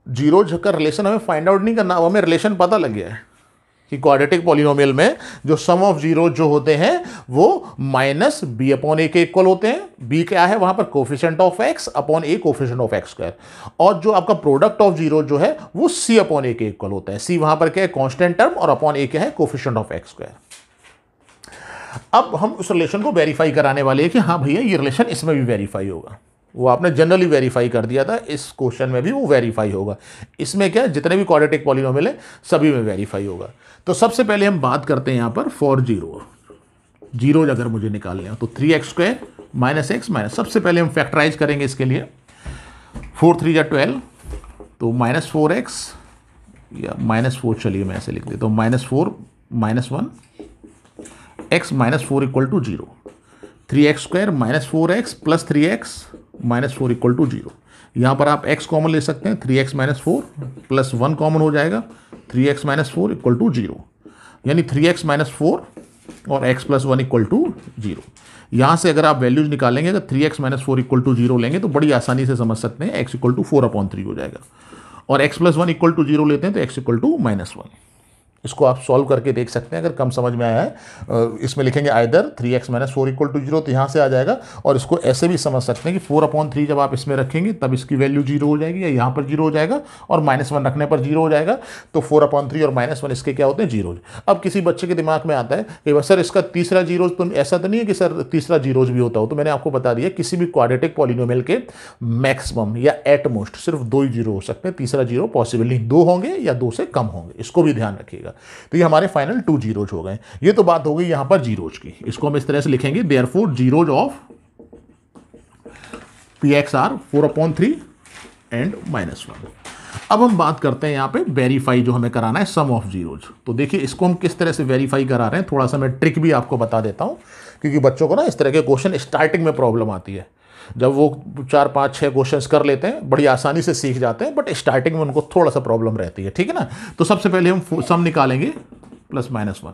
[SPEAKER 1] जीरोज का रिलेशन हमें फाइंड आउट नहीं करना, अब हमें रिलेशन पता लग गया है कि क्वाड्रेटिक पॉलिनोमियल में जो सम ऑफ जीरो जो होते हैं वो माइनस बी अपॉन ए के इक्वल होते हैं। बी क्या है वहां पर, coefficient of X upon A coefficient of X square, और जो आपका प्रोडक्ट ऑफ जीरो जो है वो सी अपॉन ए के इक्वल होता है। सी वहां पर क्या है, कांस्टेंट टर्म, और अपॉन ए क्या है, कोफिशिएंट ऑफ एक्स स्क्वायर। अब हम उस रिलेशन को वेरीफाई कराने वाले हैं कि हाँ भैया ये रिलेशन इसमें भी वेरीफाई होगा। वो आपने जनरली वेरीफाई कर दिया था, इस क्वेश्चन में भी वो वेरीफाई होगा। इसमें क्या है, जितने भी क्वाड्रेटिक पॉलिनोमियल है सभी में वेरीफाई होगा। तो सबसे पहले हम बात करते हैं यहाँ पर फॉर जीरोज अगर मुझे निकालने हो तो 3x² माइनस एक्स माइनस, सबसे पहले हम फैक्टराइज करेंगे इसके लिए। 4 3 जा 12, तो माइनस 4x या माइनस 4, चलिए मैं ऐसे लिख देता हूँ, minus 4 minus 1 x minus 4 equal to 0। 3x² minus 4x plus 3x minus 4 equal to 0। यहाँ पर आप x कॉमन ले सकते हैं, 3x माइनस 4 प्लस 1 कॉमन हो जाएगा, 3x माइनस 4 इक्वल टू 0, यानी 3x माइनस 4 और x प्लस 1 इक्वल टू 0। यहाँ से अगर आप वैल्यूज निकालेंगे तो 3x माइनस 4 इक्वल टू 0 लेंगे तो बड़ी आसानी से समझ सकते हैं x इक्वल टू 4/3 हो जाएगा, और x प्लस 1 इक्वल टू 0 लेते हैं तो x इक्वल टू माइनस 1। इसको आप सॉल्व करके देख सकते हैं, अगर कम समझ में आया है इसमें लिखेंगे either 3x minus 4 equal to 0, तो यहाँ से आ जाएगा। और इसको ऐसे भी समझ सकते हैं कि 4/3 जब आप इसमें रखेंगे तब इसकी वैल्यू 0 हो जाएगी, या यहाँ पर 0 हो जाएगा, और -1 रखने पर 0 हो जाएगा। तो 4/3 और -1 इसके क्या होते हैं, 0। अब किसी बच्चे के दिमाग में आता है कि सर इसका तीसरा जीरोज, तो ऐसा तो नहीं है कि सर तीसरा जीरोज भी होता हो। तो मैंने आपको बता दिया किसी भी क्वाड्रेटिक पॉलिनोमियल के मैक्सिमम या एट मोस्ट सिर्फ 2 ही जीरो हो सकते हैं, तीसरा जीरो पॉसिबल नहीं। 2 होंगे या 2 से कम होंगे, इसको भी ध्यान रखिएगा। तो ये हमारे फाइनल 2 जीरोज हो गए। ये तो बात हो गई यहां पर जीरोज की, इसको हम इस तरह से लिखेंगे, therefore zeros of px are 4/3 and -1। अब हम बात करते हैं यहाँ पे वेरीफाई जो हमें कराना है सम ऑफ जीरोज। तो देखिए इसको हम किस तरह से वेरीफाई करा रहे हैं, थोड़ा सा मैं ट्रिक भी आपको बता देता हूँ, क्योंकि बच्चों को ना इस तरह के क्वेश्चन स्टार्टिंग में प्रॉब्लम आती है। जब वो 4 5 6 क्वेश्चंस कर लेते हैं बड़ी आसानी से सीख जाते हैं, बट स्टार्टिंग में उनको थोड़ा सा प्रॉब्लम रहती है, ठीक है ना। तो सबसे पहले हम सम निकालेंगे प्लस माइनस 1,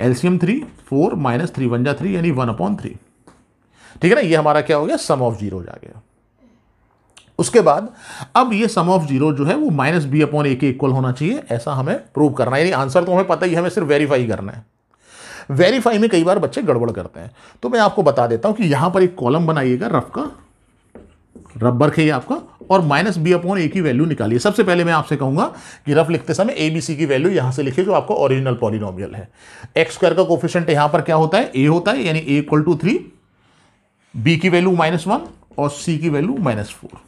[SPEAKER 1] एलसीएम 3, 4 माइनस 3 1 जा 3 यानी 1/3, ठीक है ना। ये हमारा क्या हो गया, सम ऑफ जीरो आ गया। उसके बाद अब ये सम ऑफ जीरो जो है वो माइनस बी अपॉन ए के इक्वल होना चाहिए, ऐसा हमें प्रूव करना है। यानी आंसर तो हमें पता ही, हमें सिर्फ वेरीफाई करना है। वेरीफाई में कई बार बच्चे गड़बड़ करते हैं, तो मैं आपको बता देता हूं कि यहां पर एक कॉलम बनाइएगा रफ का, रफ वर्क है ये आपका, और माइनस बी अपॉन ए की वैल्यू निकालिए। सबसे पहले मैं आपसे कहूंगा कि रफ लिखते समय ए बी सी की वैल्यू यहां से लिखिए जो आपका ओरिजिनल पॉलिनोमियल है। एक्स स्क्वायर का कोफिशिएंट यहां पर क्या होता है, ए होता है, यानी ए इक्वल टू 3, बी की वैल्यू -1 और सी की वैल्यू -4।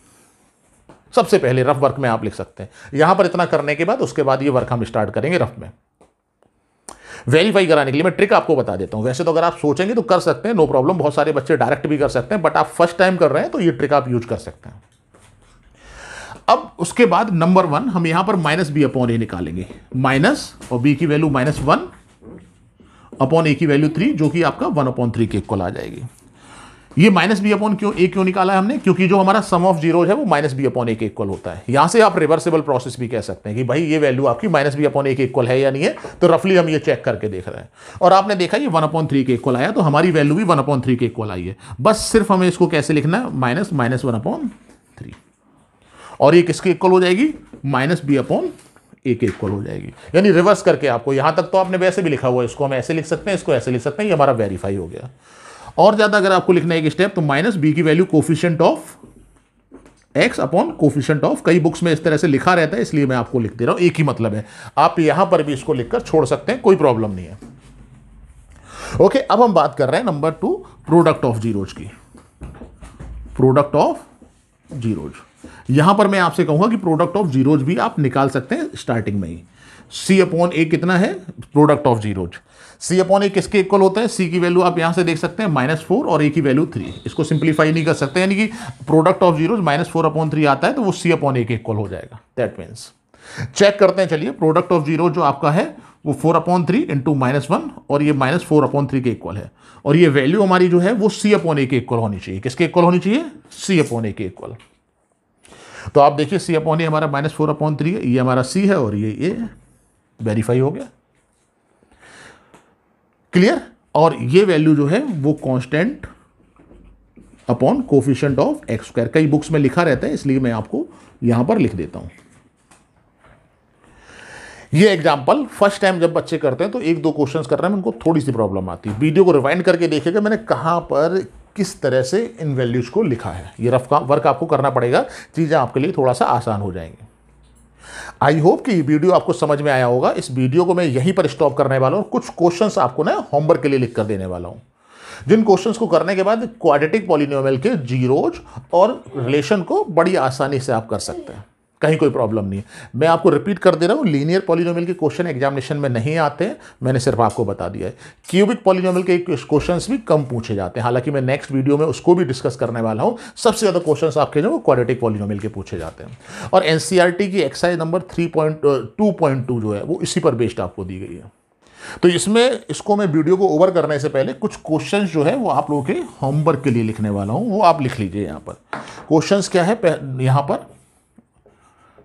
[SPEAKER 1] सबसे पहले रफ वर्क में आप लिख सकते हैं। यहां पर इतना करने के बाद उसके बाद ये वर्क हम स्टार्ट करेंगे रफ में। वेरीफाई कराने के लिए मैं ट्रिक आपको बता देता हूं। वैसे तो अगर आप सोचेंगे तो कर सकते हैं, नो प्रॉब्लम, बहुत सारे बच्चे डायरेक्ट भी कर सकते हैं, बट आप फर्स्ट टाइम कर रहे हैं तो ये ट्रिक आप यूज कर सकते हैं। अब उसके बाद नंबर 1 हम यहां पर माइनस बी अपॉन ए निकालेंगे, माइनस और बी की वैल्यू -1 अपॉन ए की वैल्यू 3, जो कि आपका 1/3 के इक्वल आ जाएगी। ये माइनस बी अपॉन क्यों निकाला है हमने, क्योंकि जो हमारा सम ऑफ जीरोज है वो माइनस बी अपॉन ए के इक्वल होता है। यहां से आप रिवर्सिबल प्रोसेस भी कह सकते हैं कि भाई ये वैल्यू आपकी माइनस बी अपॉन ए के इक्वल है या नहीं है, तो रफली हम ये चेक करके देख रहे हैं। और आपने देखा ये 1/3 के इक्वल आया, तो हमारी वैल्यू भी 1/3 के इक्वल आई है। बस सिर्फ हमें इसको कैसे लिखना है, -1/3, और ये किसके इक्वल हो जाएगी, माइनस बी अपॉन ए के इक्वल हो जाएगी। यानी रिवर्स करके आपको, यहां तक तो आपने वैसे भी लिखा हुआ है, इसको हम ऐसे लिख सकते हैं, इसको ऐसे लिख सकते हैं, ये हमारा वेरीफाई हो गया। और ज्यादा अगर आपको लिखना है एक स्टेप, तो माइनस बी की value coefficient of X upon coefficient of, कई बुक्स में इस तरह से लिखा रहता है, इसलिए मैं आपको लिख दे रहा हूं, एक ही मतलब है। आप यहां पर भी इसको लिखकर छोड़ सकते हैं, कोई प्रॉब्लम नहीं है। ओके, अब हम बात कर रहे हैं नंबर 2, प्रोडक्ट ऑफ जीरोज की। प्रोडक्ट ऑफ जीरोज, यहां पर मैं आपसे कहूंगा कि प्रोडक्ट ऑफ जीरोज भी आप निकाल सकते हैं स्टार्टिंग में ही। सी अपॉन ए कितना है, product of zeros, C upon A किसके इक्वल होता है, सी की वैल्यू आप यहां से देख सकते हैं -4 और ए की वैल्यू 3। इसको सिंप्लीफाई नहीं कर सकते, यानी कि प्रोडक्ट ऑफ जीरोज -4/3 आता है, तो वो सी अपॉन ए के इक्वल हो जाएगा। दैट मीन्स चेक करते हैं, चलिए प्रोडक्ट ऑफ जीरो जो आपका है वो 4/3 इंटू -1 और ये -4/3 के इक्वल है, और ये वैल्यू हमारी जो है वो सी अपॉन ए के इक्वल होनी चाहिए। किसके इक्वल होनी चाहिए, सी अपॉन ए के इक्वल। तो आप देखिए सी अपॉन ए हमारा -4/3 है, ये हमारा सी है और ये ए, वेरीफाई हो गया, क्लियर। और ये वैल्यू जो है वो constant upon coefficient of X square, कई बुक्स में लिखा रहता है, इसलिए मैं आपको यहां पर लिख देता हूं। ये एग्जांपल फर्स्ट टाइम जब बच्चे करते हैं तो 1-2 क्वेश्चंस कर रहे हैं, उनको थोड़ी सी प्रॉब्लम आती है। वीडियो को रिवाइंड करके देखिएगा मैंने कहां पर किस तरह से इन वैल्यूज को लिखा है। ये रफ का वर्क आपको करना पड़ेगा, चीजें आपके लिए थोड़ा सा आसान हो जाएंगी। आई होप कि ये वीडियो आपको समझ में आया होगा। इस वीडियो को मैं यहीं पर स्टॉप करने वाला हूं, कुछ क्वेश्चंस आपको ना होमवर्क के लिए लिख कर देने वाला हूं, जिन क्वेश्चंस को करने के बाद क्वाड्रेटिक पॉलिनोमियल के जीरोज और रिलेशन को बड़ी आसानी से आप कर सकते हैं, कहीं कोई प्रॉब्लम नहीं है। मैं आपको रिपीट कर दे रहा हूं, लीनियर पॉलिनोमियल के क्वेश्चन एग्जामिनेशन में नहीं आते हैं, मैंने सिर्फ आपको बता दिया है। क्यूबिक पॉलिनोमियल के क्वेश्चंस भी कम पूछे जाते हैं, हालांकि मैं नेक्स्ट वीडियो में उसको भी डिस्कस करने वाला हूं। सबसे ज्यादा क्वेश्चंस आपके जो क्वाड्रेटिक पॉलिनोमियल के पूछे जाते हैं। और एनसीईआरटी की एक्सरसाइज नंबर 3.2 जो है वो इसी पर बेस्ड आपको दी गई है। तो इसको मैं वीडियो को ओवर करने से पहले कुछ क्वेश्चंस जो है वो आप लोगों के होमवर्क के लिए लिखने वाला हूं, वो आप लिख लीजिए। यहाँ पर क्वेश्चंस क्या है, यहाँ पर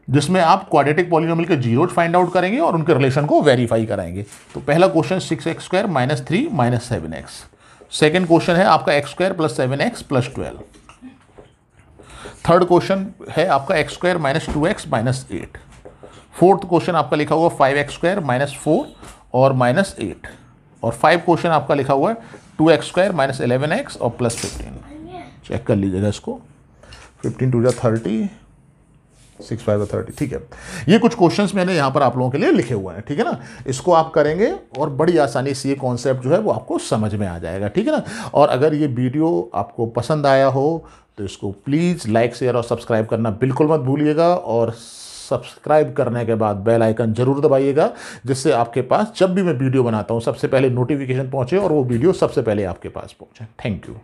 [SPEAKER 1] जिसमें आप क्वाड्रेटिक पॉलिनोमियल के जीरोज फाइंड आउट करेंगे और उनके रिलेशन को वेरीफाई कराएंगे। तो पहला question 6x² - 3 - 7x। Second question है आपका x² + 7x + 12। थर्ड क्वेश्चन है आपका x² - 2x - 8। फोर्थ क्वेश्चन आपका लिखा हुआ 5x² - 4 और -8। और 5 क्वेश्चन आपका लिखा हुआ है 2x² - 11x और +15। चेक कर लीजिएगा इसको, 15 × 2 = 30, 6 × 5 = 30। ठीक है, ये कुछ क्वेश्चंस मैंने यहाँ पर आप लोगों के लिए लिखे हुए हैं, ठीक है ना। इसको आप करेंगे और बड़ी आसानी से ये कॉन्सेप्ट जो है वो आपको समझ में आ जाएगा, ठीक है ना। और अगर ये वीडियो आपको पसंद आया हो तो इसको प्लीज़ लाइक, शेयर और सब्सक्राइब करना बिल्कुल मत भूलिएगा, और सब्सक्राइब करने के बाद बेल आइकन जरूर दबाइएगा, जिससे आपके पास जब भी मैं वीडियो बनाता हूँ सबसे पहले नोटिफिकेशन पहुँचे और वो वीडियो सबसे पहले आपके पास पहुँचे। Thank you.